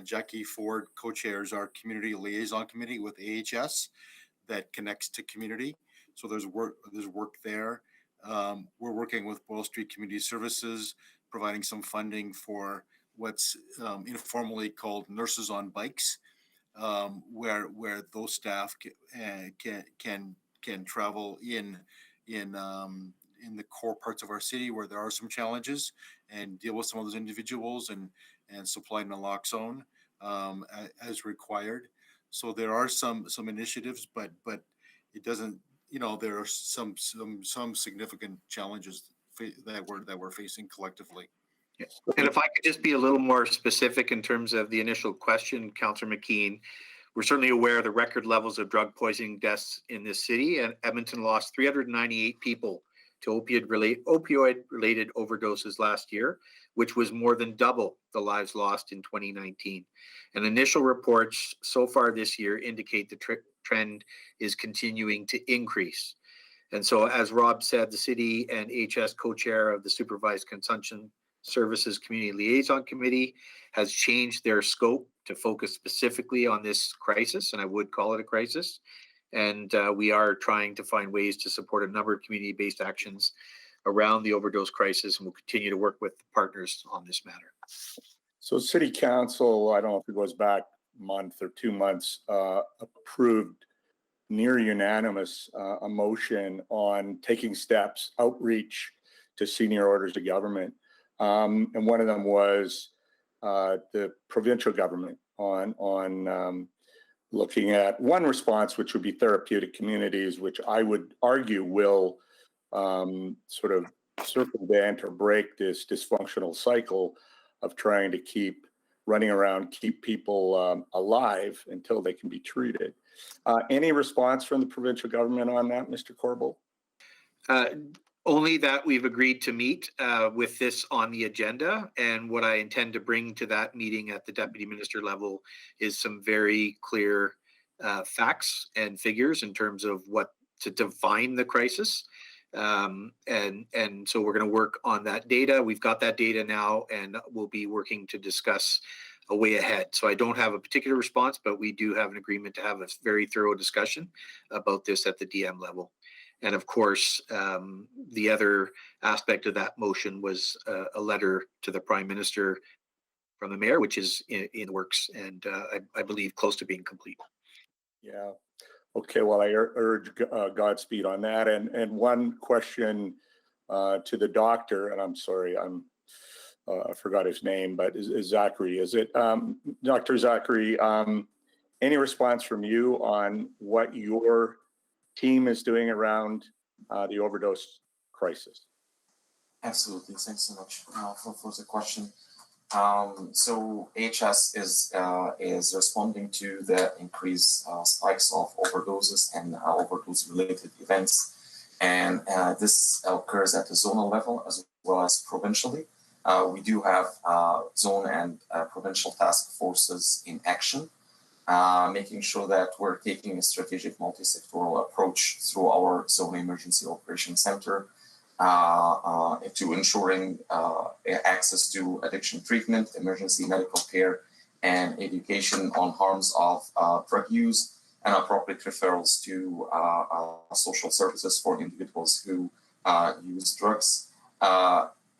Jackie Ford co-chairs our community liaison committee with AHS that connects to community. So there's work there. We're working with Boyle Street Community Services, providing some funding for what's informally called nurses on bikes, where those staff can travel in the core parts of our city where there are some challenges and deal with some of those individuals and supply naloxone as required. So there are some initiatives, but it doesn't. There are some significant challenges that we're facing collectively. Yes. And if I could just be a little more specific in terms of the initial question, Councillor McKean, we're certainly aware of the record levels of drug poisoning deaths in this city, and Edmonton lost 398 people to opioid-related overdoses last year, which was more than double the lives lost in 2019. And initial reports so far this year indicate the trend is continuing to increase. And so, as Rob said, the city and HS co-chair of the Supervised Consumption Services Community Liaison Committee has changed their scope to focus specifically on this crisis, and I would call it a crisis. And we are trying to find ways to support a number of community-based actions around the overdose crisis, and we'll continue to work with partners on this matter. So City Council, I don't know if it goes back a month or 2 months, approved near unanimous a motion on taking steps, outreach to senior orders of government. And one of them was the provincial government on looking at one response, which would be therapeutic communities, which I would argue will sort of circumvent or break this dysfunctional cycle of trying to keep running around, keep people alive until they can be treated. Any response from the provincial government on that, Mr. Corbo? Only that we've agreed to meet with this on the agenda, and what I intend to bring to that meeting at the deputy minister level is some very clear facts and figures in terms of what to define the crisis. And so we're going to work on that data. We've got that data now, and we'll be working to discuss a way ahead. So I don't have a particular response, but we do have an agreement to have a very thorough discussion about this at the DM level. And of course, the other aspect of that motion was a letter to the Prime Minister from the Mayor, which is in works and I believe close to being complete. Yeah. Okay. Well, I urge Godspeed on that. And one question to the doctor, and I'm sorry, I forgot his name, but is Zachary? Is it Dr. Zachary? Any response from you on what your team is doing around the overdose crisis? Absolutely. Thanks so much for the question. So HS is responding to the increased spikes of overdoses and overdose-related events And this occurs at the zonal level as well as provincially. We do have zone and provincial task forces in action, making sure that we're taking a strategic multi-sectoral approach through our Zone Emergency Operations Center to ensuring access to addiction treatment, emergency medical care, and education on harms of drug use, and appropriate referrals to social services for individuals who use drugs.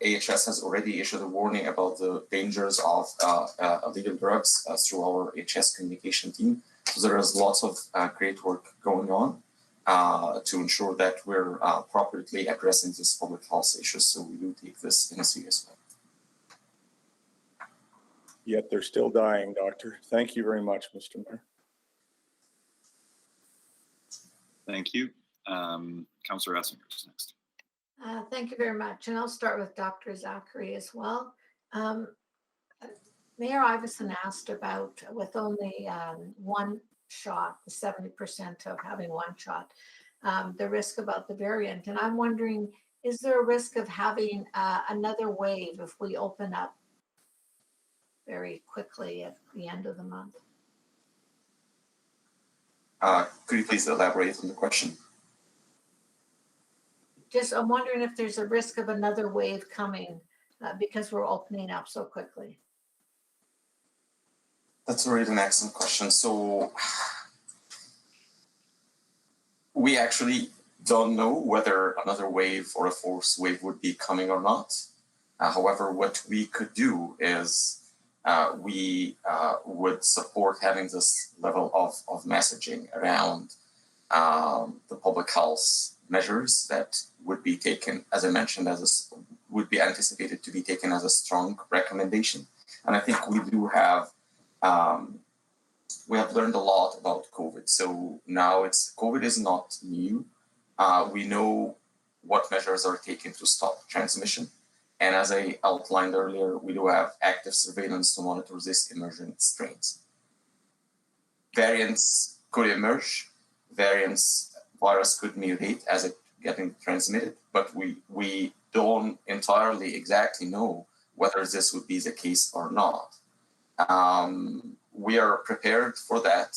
AHS has already issued a warning about the dangers of illegal drugs through our AHS communication team. So there is lots of great work going on to ensure that we're appropriately addressing these public health issues. So we do take this in a serious way. Yet they're still dying, Doctor. Thank you very much, Mr. Mayor. Thank you. Councillor Essinger is next. Thank you very much. And I'll start with Dr. Zachary as well. Mayor Iveson asked about, with only one shot, the 70% of having one shot, the risk about the variant. And I'm wondering, is there a risk of having another wave if we open up very quickly at the end of the month? Could you please elaborate on the question? Just, I'm wondering if there's a risk of another wave coming because we're opening up so quickly. That's really an excellent question. So we actually don't know whether another wave or a fourth wave would be coming or not. However, what we could do is we would support having this level of messaging around the public health measures that would be taken, as I mentioned, would be anticipated to be taken as a strong recommendation. And I think we do have, we have learned a lot about COVID. So now COVID is not new. We know what measures are taken to stop transmission. And as I outlined earlier, we do have active surveillance to monitor these emergent strains. Variants could emerge. Virus could mutate as it getting transmitted, but we don't entirely exactly know whether this would be the case or not. We are prepared for that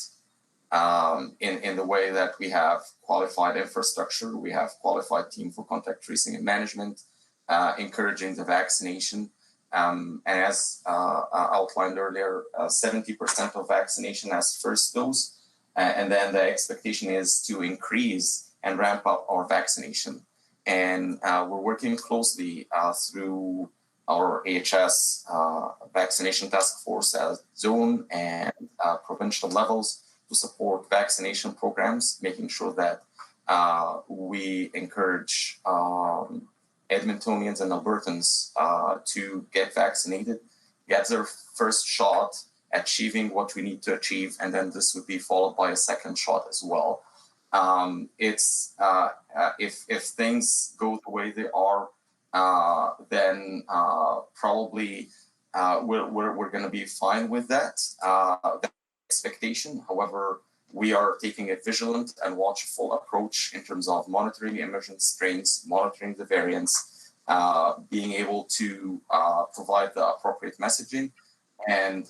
in the way that we have qualified infrastructure, we have qualified team for contact tracing and management, encouraging the vaccination. And as outlined earlier, 70% of vaccination as first dose, and then the expectation is to increase and ramp up our vaccination. And we're working closely through our AHS vaccination task force at zone and provincial levels to support vaccination programs, making sure that we encourage Edmontonians and Albertans to get vaccinated, get their first shot, achieving what we need to achieve, and then this would be followed by a second shot as well. If things go the way they are, then probably we're going to be fine with that expectation. However, we are taking a vigilant and watchful approach in terms of monitoring emergent strains, monitoring the variants, being able to provide the appropriate messaging. And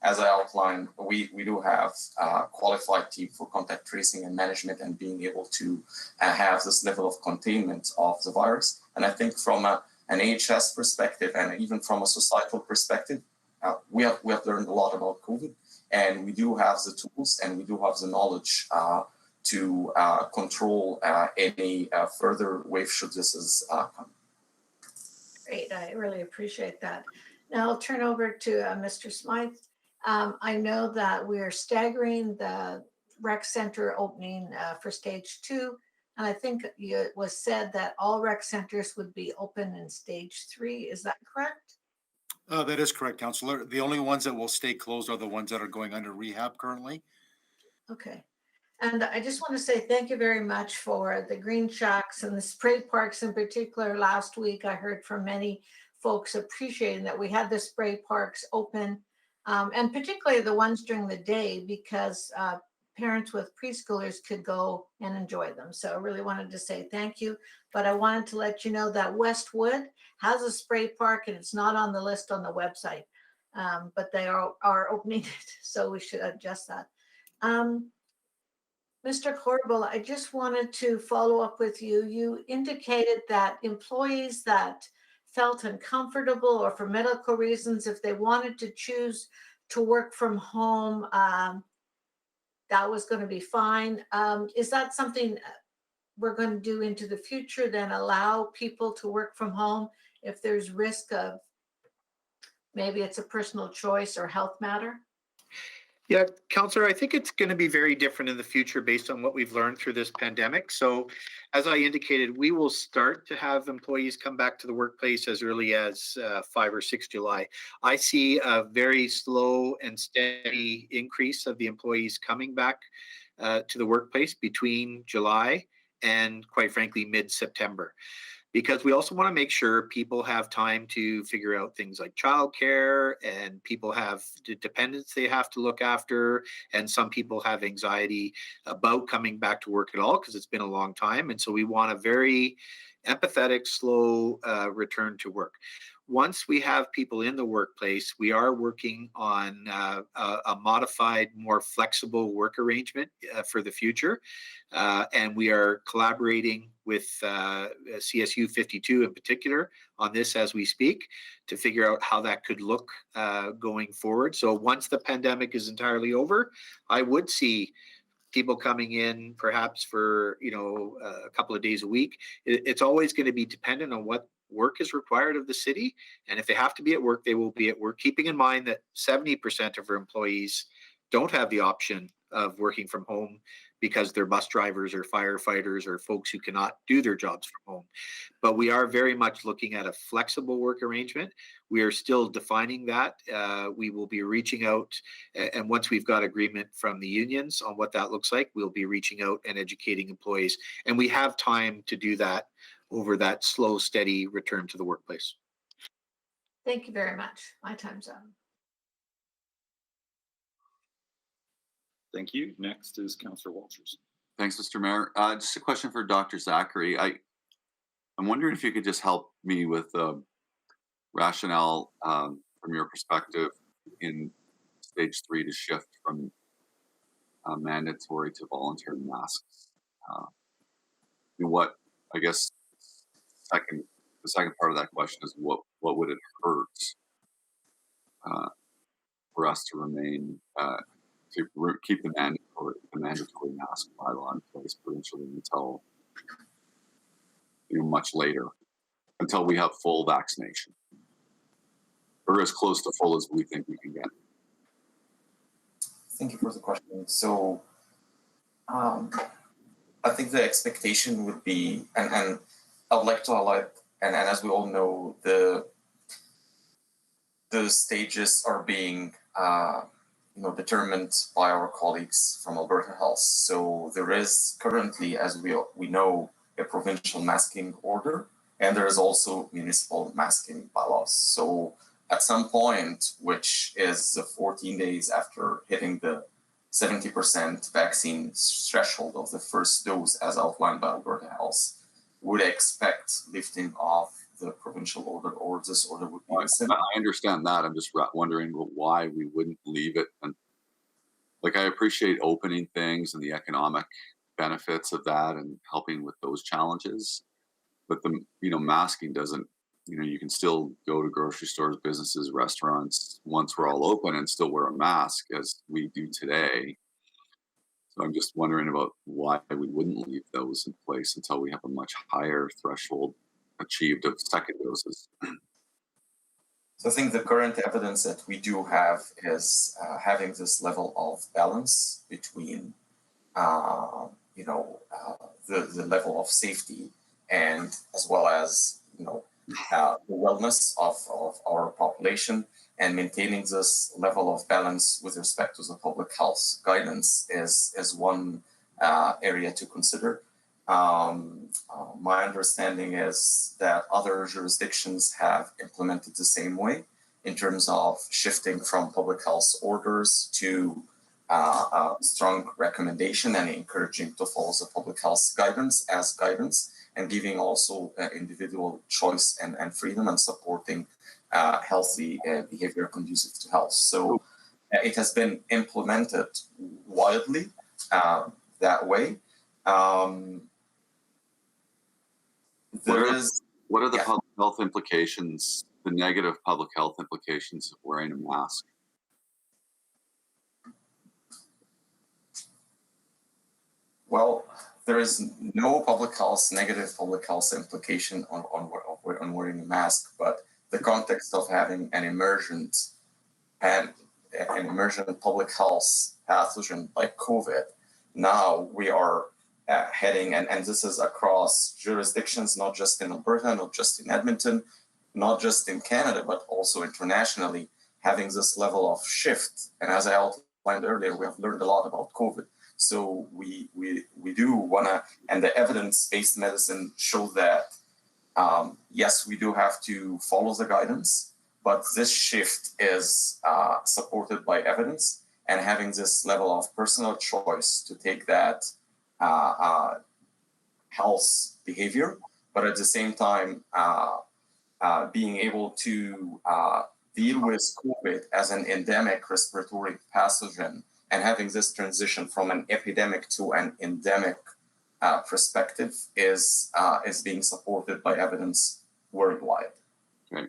as I outlined, we do have a qualified team for contact tracing and management and being able to have this level of containment of the virus. And I think from an AHS perspective and even from a societal perspective, we have learned a lot about COVID, and we do have the tools and we do have the knowledge to control any further wave should this come. Great, I really appreciate that. Now I'll turn over to Mr. Smythe. I know that we're staggering the rec center opening for stage 2. And I think it was said that all rec centers would be open in stage 3. Is that correct? That is correct, Councillor. The only ones that will stay closed are the ones that are going under rehab currently. Okay. And I just want to say thank you very much for the green shacks and the spray parks in particular. Last week, I heard from many folks appreciating that we had the spray parks open, and particularly the ones during the day, because parents with preschoolers could go and enjoy them. So I really wanted to say thank you. But I wanted to let you know that Westwood has a spray park and it's not on the list on the website. But they are opening it, so we should adjust that. Mr. Corbell, I just wanted to follow up with you. You indicated that employees that felt uncomfortable or for medical reasons, if they wanted to choose to work from home, that was going to be fine. Is that something we're going to do into the future, then allow people to work from home if there's risk of maybe it's a personal choice or health matter? Yeah, Councillor, I think it's going to be very different in the future based on what we've learned through this pandemic. So as I indicated, we will start to have employees come back to the workplace as early as 5 or 6 July. I see a very slow and steady increase of the employees coming back to the workplace between July and, quite frankly, mid-September. Because we also want to make sure people have time to figure out things like childcare, and people have dependents they have to look after, and some people have anxiety about coming back to work at all because it's been a long time. And so we want a very empathetic, slow return to work. Once we have people in the workplace, we are working on a modified, more flexible work arrangement for the future. And we are collaborating with CSU 52 in particular on this as we speak to figure out how that could look going forward. So once the pandemic is entirely over, I would see people coming in perhaps for, a couple of days a week. It's always going to be dependent on what work is required of the city. And if they have to be at work, they will be at work, keeping in mind that 70% of our employees don't have the option of working from home because they're bus drivers or firefighters or folks who cannot do their jobs from home. But we are very much looking at a flexible work arrangement. We are still defining that. We will be reaching out, and once we've got agreement from the unions on what that looks like, we'll be reaching out and educating employees. And we have time to do that over that slow, steady return to the workplace. Thank you very much. My time's up. Thank you. Next is Councillor Walters. Thanks, Mr. Mayor. Just a question for Dr. Zachary. I'm wondering if you could just help me with rationale from your perspective in stage 3 to shift from mandatory to voluntary masks. What I guess the second part of that question is what would it hurt for us to remain to keep the mandatory mask bylaw in place provincially until much later, until we have full vaccination, or as close to full as we think we can get. Thank you for the question. So I think the expectation would be, and I'd like to highlight, and as we all know, the stages are being determined by our colleagues from Alberta Health. So there is currently, as we know, a provincial masking order, and there is also municipal masking bylaws. So at some point, which is 14 days after hitting the 70% vaccine threshold of the first dose as outlined by Alberta Health, would expect lifting of the provincial order, or this order would be I understand that. I'm just wondering why we wouldn't leave it. And I appreciate opening things and the economic benefits of that and helping with those challenges. But the masking doesn't, you can still go to grocery stores, businesses, restaurants once we're all open and still wear a mask as we do today. So I'm just wondering about why we wouldn't leave those in place until we have a much higher threshold achieved of second doses. So I think the current evidence that we do have is having this level of balance between, the level of safety and as well as, the wellness of our population, and maintaining this level of balance with respect to the public health guidance is one area to consider. My understanding is that other jurisdictions have implemented the same way in terms of shifting from public health orders to strong recommendation and encouraging to follow the public health guidance as guidance, and giving also individual choice and freedom, and supporting healthy behavior conducive to health. So it has been implemented widely that way. What are the public health implications, the negative public health implications of wearing a mask? Well, there is no negative public health implication on wearing a mask, but the context of having an emergent public health pathogen like COVID, now we are heading, and this is across jurisdictions, not just in Alberta, not just in Edmonton, not just in Canada, but also internationally, having this level of shift. And as I outlined earlier, we have learned a lot about COVID. So we do want to, and the evidence-based medicine shows that, yes, we do have to follow the guidance, but this shift is supported by evidence, and having this level of personal choice to take that health behavior, but at the same time being able to deal with COVID as an endemic respiratory pathogen, and having this transition from an epidemic to an endemic perspective is being supported by evidence worldwide. Okay,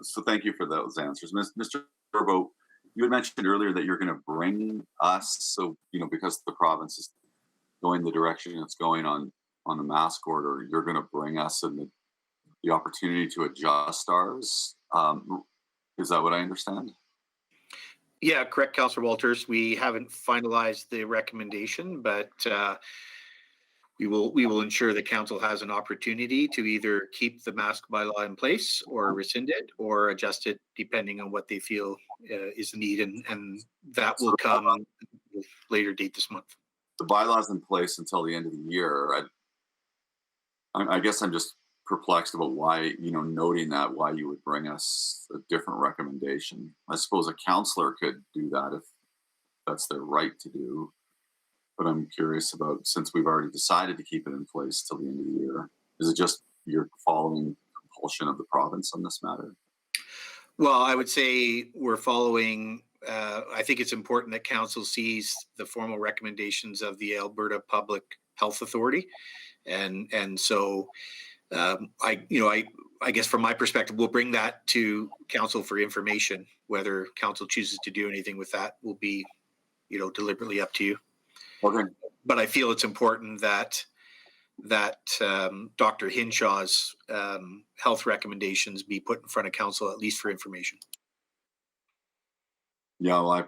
so thank you for those answers. Mr. Turbo, you had mentioned earlier that you're going to bring us, so, because the province is going the direction it's going on the mask order, you're going to bring us in the opportunity to adjust ours. Is that what I understand? Yeah, correct, Councillor Walters. We haven't finalized the recommendation, but we will ensure the council has an opportunity to either keep the mask bylaw in place or rescind it or adjust it depending on what they feel is the need, and that will come at a later date this month. The bylaw's in place until the end of the year. I guess I'm just perplexed about why, noting that, why you would bring us a different recommendation. I suppose a councillor could do that if that's their right to do. But I'm curious about, since we've already decided to keep it in place till the end of the year, is it just you're following compulsion of the province on this matter? Well, I would say we're following, I think it's important that council sees the formal recommendations of the Alberta Public Health Authority. And so I guess from my perspective, we'll bring that to council for information. Whether council chooses to do anything with that will be, deliberately up to you. Okay. But I feel it's important that Dr. Hinshaw's health recommendations be put in front of council, at least for information. Yeah, well, I'm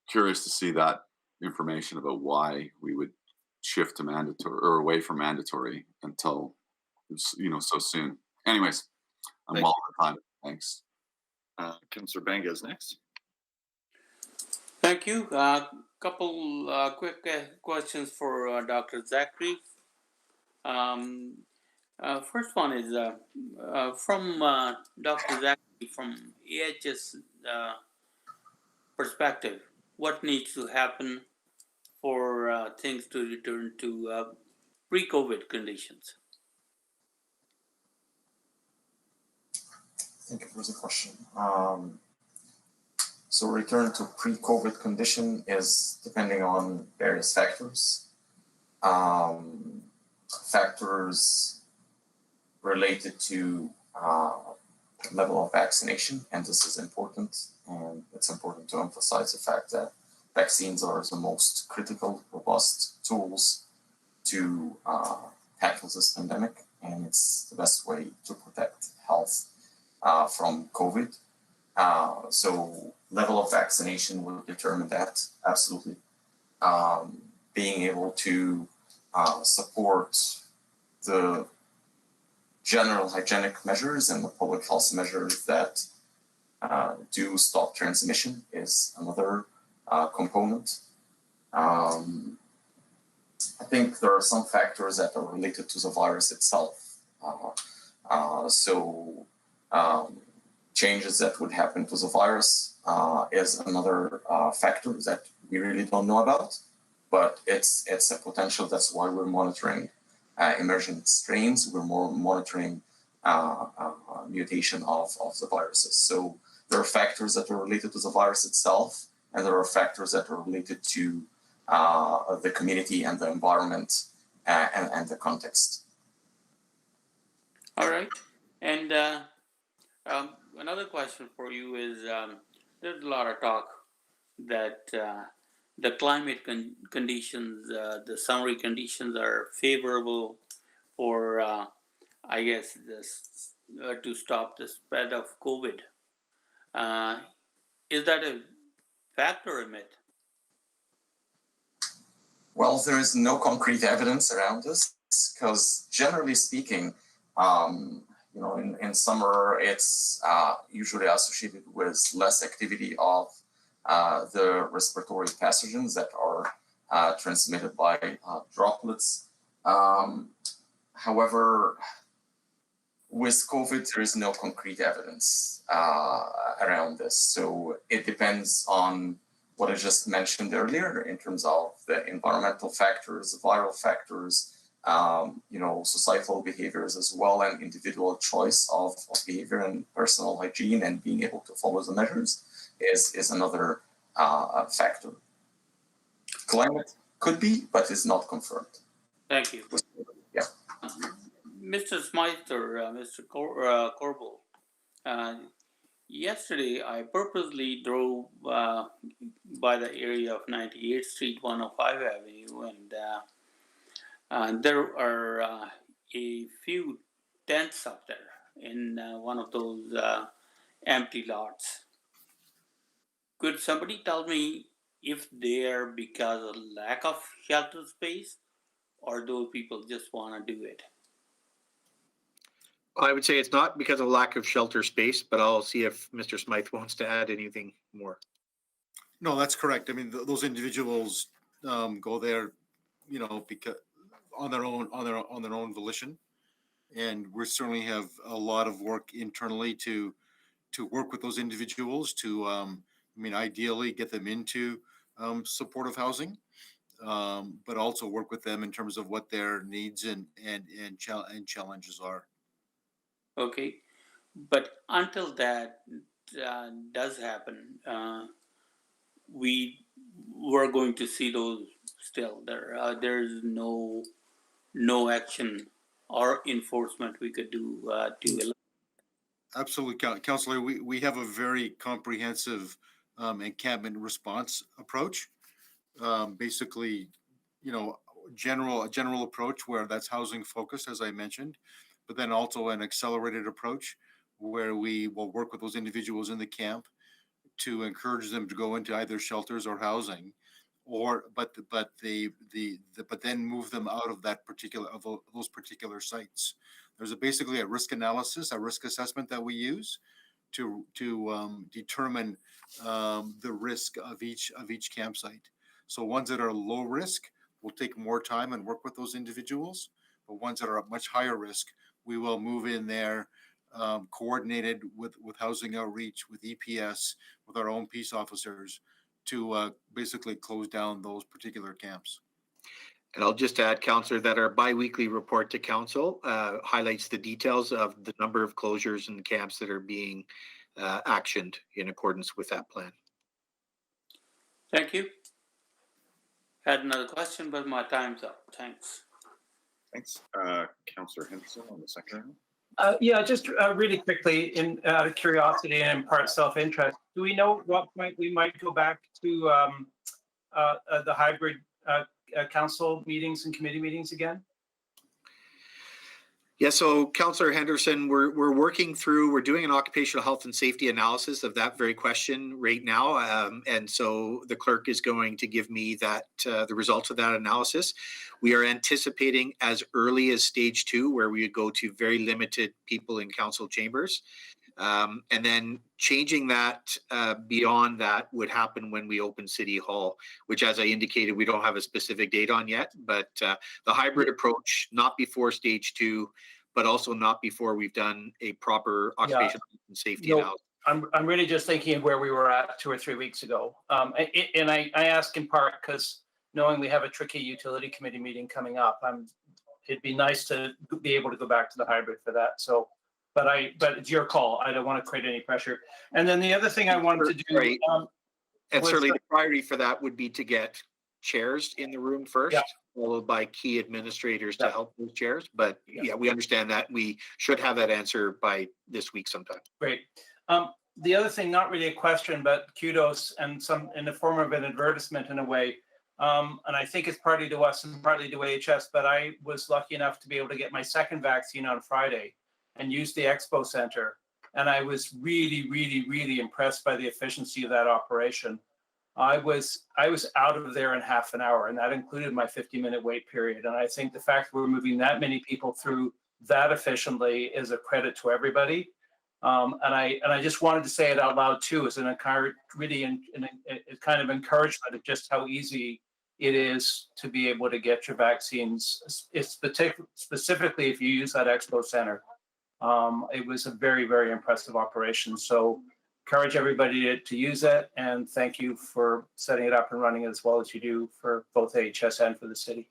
curious to see that information about why we would shift to mandatory or away from mandatory until, so soon. Anyways, I'm well out of time. Thanks. Councillor Banga is next. Thank you. Couple quick questions for Dr. Zachary. First one is from Dr. Zachary, from AHS perspective, what needs to happen for things to return to pre-COVID conditions? Thank you for the question. So return to pre-COVID condition is depending on various factors. Factors related to level of vaccination, and this is important. And it's important to emphasize the fact that vaccines are the most critical, robust tools to tackle this pandemic, and it's the best way to protect health from COVID. So level of vaccination will determine that, absolutely. Being able to support the general hygienic measures and the public health measures that do stop transmission is another component. I think there are some factors that are related to the virus itself. Changes that would happen to the virus is another factor that we really don't know about, but it's a potential. That's why we're monitoring emergent strains. We're more monitoring mutation of the viruses. So there are factors that are related to the virus itself, and there are factors that are related to the community and the environment and the context. All right. And another question for you is there's a lot of talk that the climate conditions, the summery conditions are favorable for, I guess, this to stop the spread of COVID. Is that a fact or a myth? Well, there is no concrete evidence around this because, generally speaking, in summer it's usually associated with less activity of the respiratory pathogens that are transmitted by droplets. However, with COVID, there is no concrete evidence around this. So it depends on what I just mentioned earlier in terms of the environmental factors, viral factors, societal behaviors as well, and individual choice of behavior and personal hygiene and being able to follow the measures is another factor. Climate could be, but it's not confirmed. Thank you. Yeah. Mr. Smythe or Mr. Corbel, yesterday I purposely drove by the area of 98th Street, 105 Avenue, and there are a few tents up there in one of those empty lots. Could somebody tell me if they are because of lack of shelter space or those people just want to do it? I would say it's not because of lack of shelter space, but I'll see if Mr. Smythe wants to add anything more. No, that's correct. I mean, those individuals go there, because on their own volition, and we certainly have a lot of work internally to work with those individuals to, ideally get them into supportive housing, but also work with them in terms of what their needs and challenges are. Okay, but until that does happen, we're going to see those still there. There's no action or enforcement we could do to. Absolutely, Councillor. We have a very comprehensive encampment response approach. Basically, a general approach where that's housing focused, as I mentioned, but then also an accelerated approach where we will work with those individuals in the camp to encourage them to go into either shelters or housing, but then move them out of those particular sites. There's basically a risk analysis, a risk assessment that we use to determine the risk of each campsite. So ones that are low risk will take more time and work with those individuals, but ones that are at much higher risk, we will move in there, coordinated with housing outreach, with EPS, with our own peace officers to basically close down those particular camps. And I'll just add, Councillor, that our biweekly report to Council highlights the details of the number of closures and camps that are being actioned in accordance with that plan. Thank you. Had another question, but my time's up. Thanks. Thanks. Councillor Henderson on the second round. Yeah, just really quickly, out of curiosity and in part self-interest, do we know what we might go back to the hybrid council meetings and committee meetings again? Yeah, so Councillor Henderson, we're working through, we're doing an occupational health and safety analysis of that very question right now. And so the clerk is going to give me that the results of that analysis. We are anticipating as early as stage 2, where we would go to very limited people in council chambers. And then changing that beyond that would happen when we open City Hall, which, as I indicated, we don't have a specific date on yet. But the hybrid approach, not before stage 2, but also not before we've done a proper occupational and safety analysis. I'm really just thinking of where we were at 2 or 3 weeks ago. And I ask in part because knowing we have a tricky utility committee meeting coming up, it'd be nice to be able to go back to the hybrid for that. So, but it's your call. I don't want to create any pressure. And then the other thing I wanted to do, Right. And was certainly the- the priority for that would be to get chairs in the room first, Yeah. followed by key administrators to Yeah. help those chairs. But yeah, we understand that. We should have that answer by this week sometime. Great. The other thing, not really a question, but kudos and some in the form of an advertisement in a way. And I think it's partly to us and partly to AHS, but I was lucky enough to be able to get my second vaccine on Friday and use the Expo Center. And I was really, really, really impressed by the efficiency of that operation. I was out of there in half an hour, and that included my 50-minute wait period. And I think the fact that we're moving that many people through that efficiently is a credit to everybody. And I just wanted to say it out loud too, as an really kind of encouragement of just how easy it is to be able to get your vaccines. It's specifically if you use that Expo Center. It was a very, very impressive operation. So encourage everybody to use it, and thank you for setting it up and running it as well as you do for both AHS and for the city.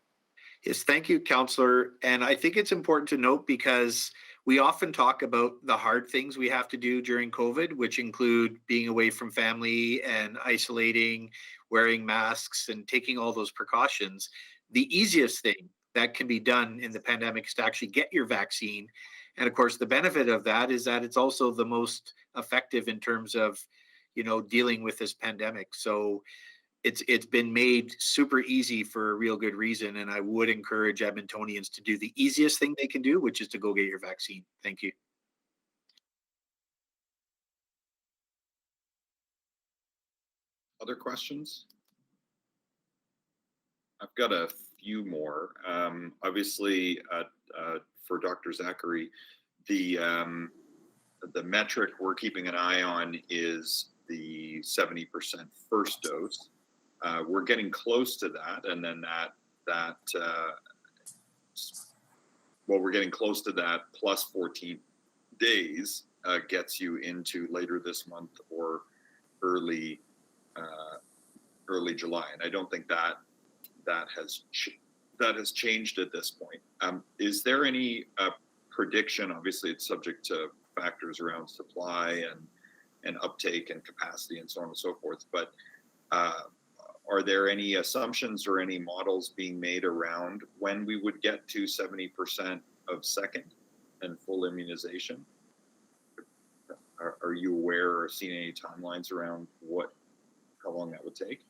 Yes, thank you, Councillor. And I think it's important to note because we often talk about the hard things we have to do during COVID, which include being away from family and isolating, wearing masks and taking all those precautions. The easiest thing that can be done in the pandemic is to actually get your vaccine. And of course, the benefit of that is that it's also the most effective in terms of, dealing with this pandemic. So it's been made super easy for a real good reason. And I would encourage Edmontonians to do the easiest thing they can do, which is to go get your vaccine. Thank you. Other questions? I've got a few more. Obviously, for Dr. Zachary, the metric we're keeping an eye on is the 70% first dose. We're getting close to that, and then we're getting close to that plus 14 days gets you into later this month or early July. And I don't think that has changed at this point. Is there any prediction? Obviously, it's subject to factors around supply and uptake and capacity and so on and so forth. But are there any assumptions or any models being made around when we would get to 70% of second and full immunization? Are you aware or seen any timelines around how long that would take?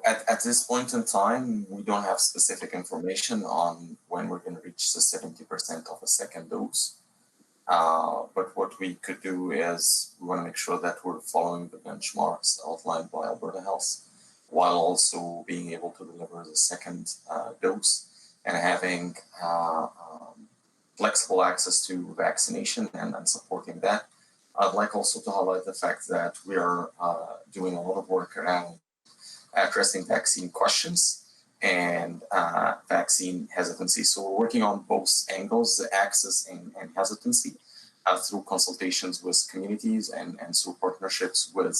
At this point in time, we don't have specific information on when we're going to reach the 70% of a second dose. But what we could do is we want to make sure that we're following the benchmarks outlined by Alberta Health, while also being able to deliver the second dose and having flexible access to vaccination and supporting that. I'd like also to highlight the fact that we are doing a lot of work around addressing vaccine questions and vaccine hesitancy. So we're working on both angles, the access and hesitancy, through consultations with communities and through partnerships with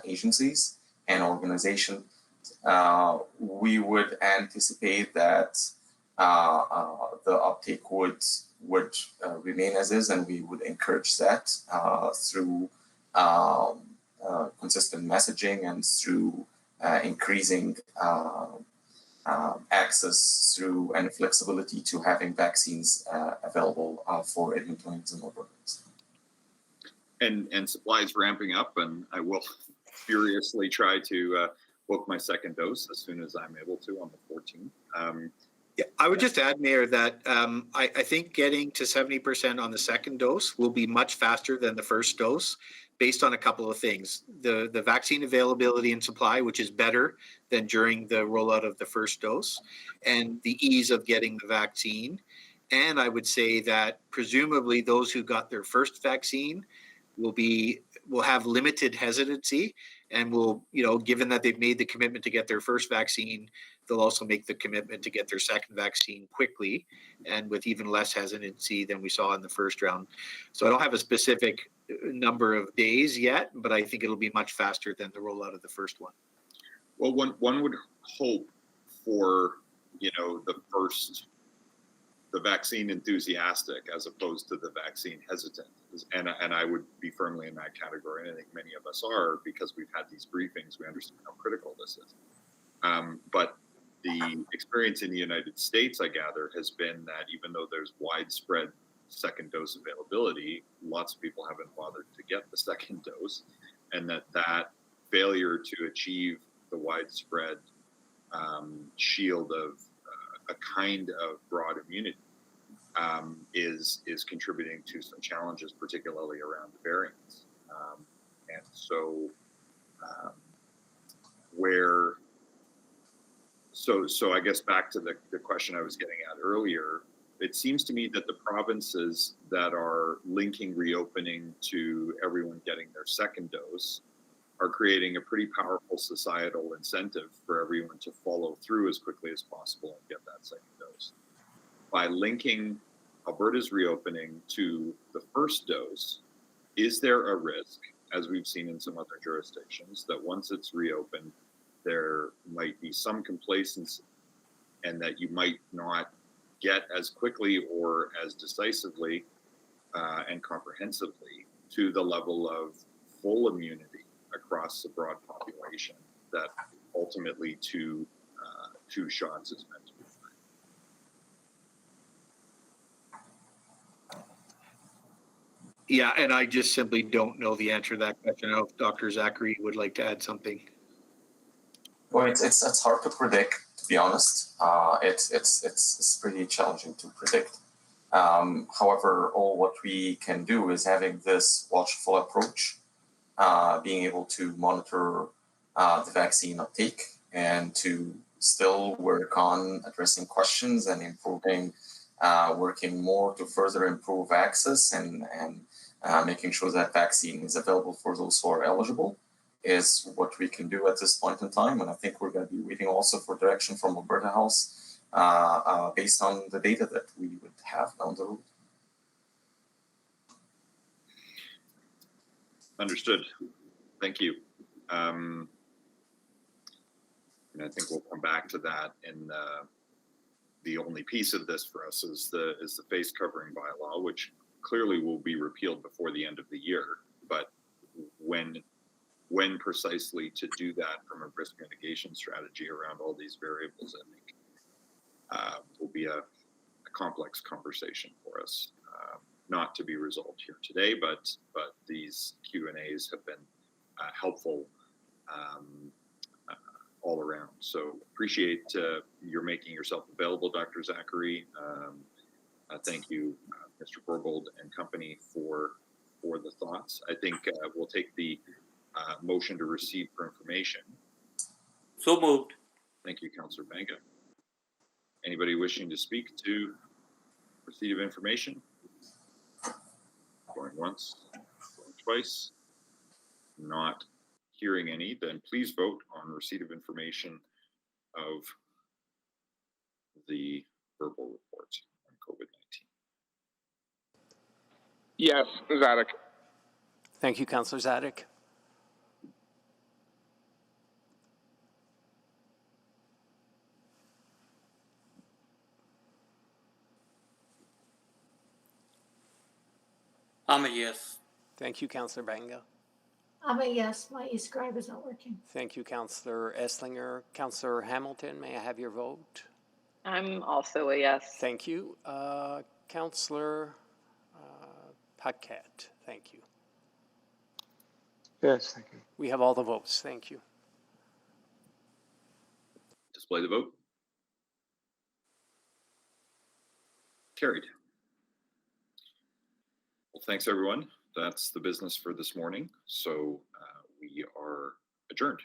agencies and organizations. We would anticipate that the uptake would remain as is, and we would encourage that through consistent messaging and through increasing access through and flexibility to having vaccines available for Edmontonians and Albertans. And supply is ramping up, and I will furiously try to book my second dose as soon as I'm able to on the 14th. Yeah, I would just add, Mayor, that I think getting to 70% on the second dose will be much faster than the first dose, based on a couple of things. The vaccine availability and supply, which is better than during the rollout of the first dose, and the ease of getting the vaccine. And I would say that presumably those who got their first vaccine will have limited hesitancy and will, given that they've made the commitment to get their first vaccine, they'll also make the commitment to get their second vaccine quickly and with even less hesitancy than we saw in the first round. So I don't have a specific number of days yet, but I think it'll be much faster than the rollout of the first one. Well, one would hope for, the vaccine enthusiastic as opposed to the vaccine hesitant. And I would be firmly in that category. And I think many of us are, because we've had these briefings, we understand how critical this is. But the experience in the United States, I gather, has been that even though there's widespread second dose availability, lots of people haven't bothered to get the second dose, and that failure to achieve the widespread shield of a kind of broad immunity is contributing to some challenges, particularly around the variants. And so So I guess back to the question I was getting at earlier, it seems to me that the provinces that are linking reopening to everyone getting their second dose are creating a pretty powerful societal incentive for everyone to follow through as quickly as possible and get that second dose. By linking Alberta's reopening to the first dose, is there a risk, as we've seen in some other jurisdictions, that once it's reopened, there might be some complacency and that you might not get as quickly or as decisively and comprehensively to the level of full immunity across the broad population that ultimately two shots is meant to be? Yeah, and I just simply don't know the answer to that question. I don't know if Dr. Zachary would like to add something. Well, it's hard to predict, to be honest. It's pretty challenging to predict. However, all what we can do is having this watchful approach, being able to monitor the vaccine uptake and to still work on addressing questions and improving, working more to further improve access and making sure that vaccine is available for those who are eligible, is what we can do at this point in time. And I think we're going to be waiting also for direction from Alberta Health based on the data that we would have down the road. Understood. Thank you. And I think we'll come back to that. And the only piece of this for us is the face covering bylaw, which clearly will be repealed before the end of the year. But when precisely to do that from a risk mitigation strategy around all these variables, I think will be a complex conversation for us, not to be resolved here today, but these Q&As have been helpful all around. So appreciate your making yourself available, Dr. Zachary. Thank you, Mr. Borgold and company for the thoughts. I think we'll take the motion to receive for information. So moved. Thank you, Councillor Banga. Anybody wishing to speak to receipt of information? Going once, going twice. Not hearing any, then please vote on receipt of information of the verbal report on COVID-19. Yes, Zadok. Thank you, Councillor Zadok. I'm a yes. Thank you, Councillor Banga. I'm a yes. My e-scribe is not working. Thank you, Councillor Esslinger. Councillor Hamilton, may I have your vote? I'm also a yes. Thank you. Councillor Paquette, thank you. Yes, thank you. We have all the votes. Thank you. Display the vote. Carried. Well, thanks everyone. That's the business for this morning. So we are adjourned.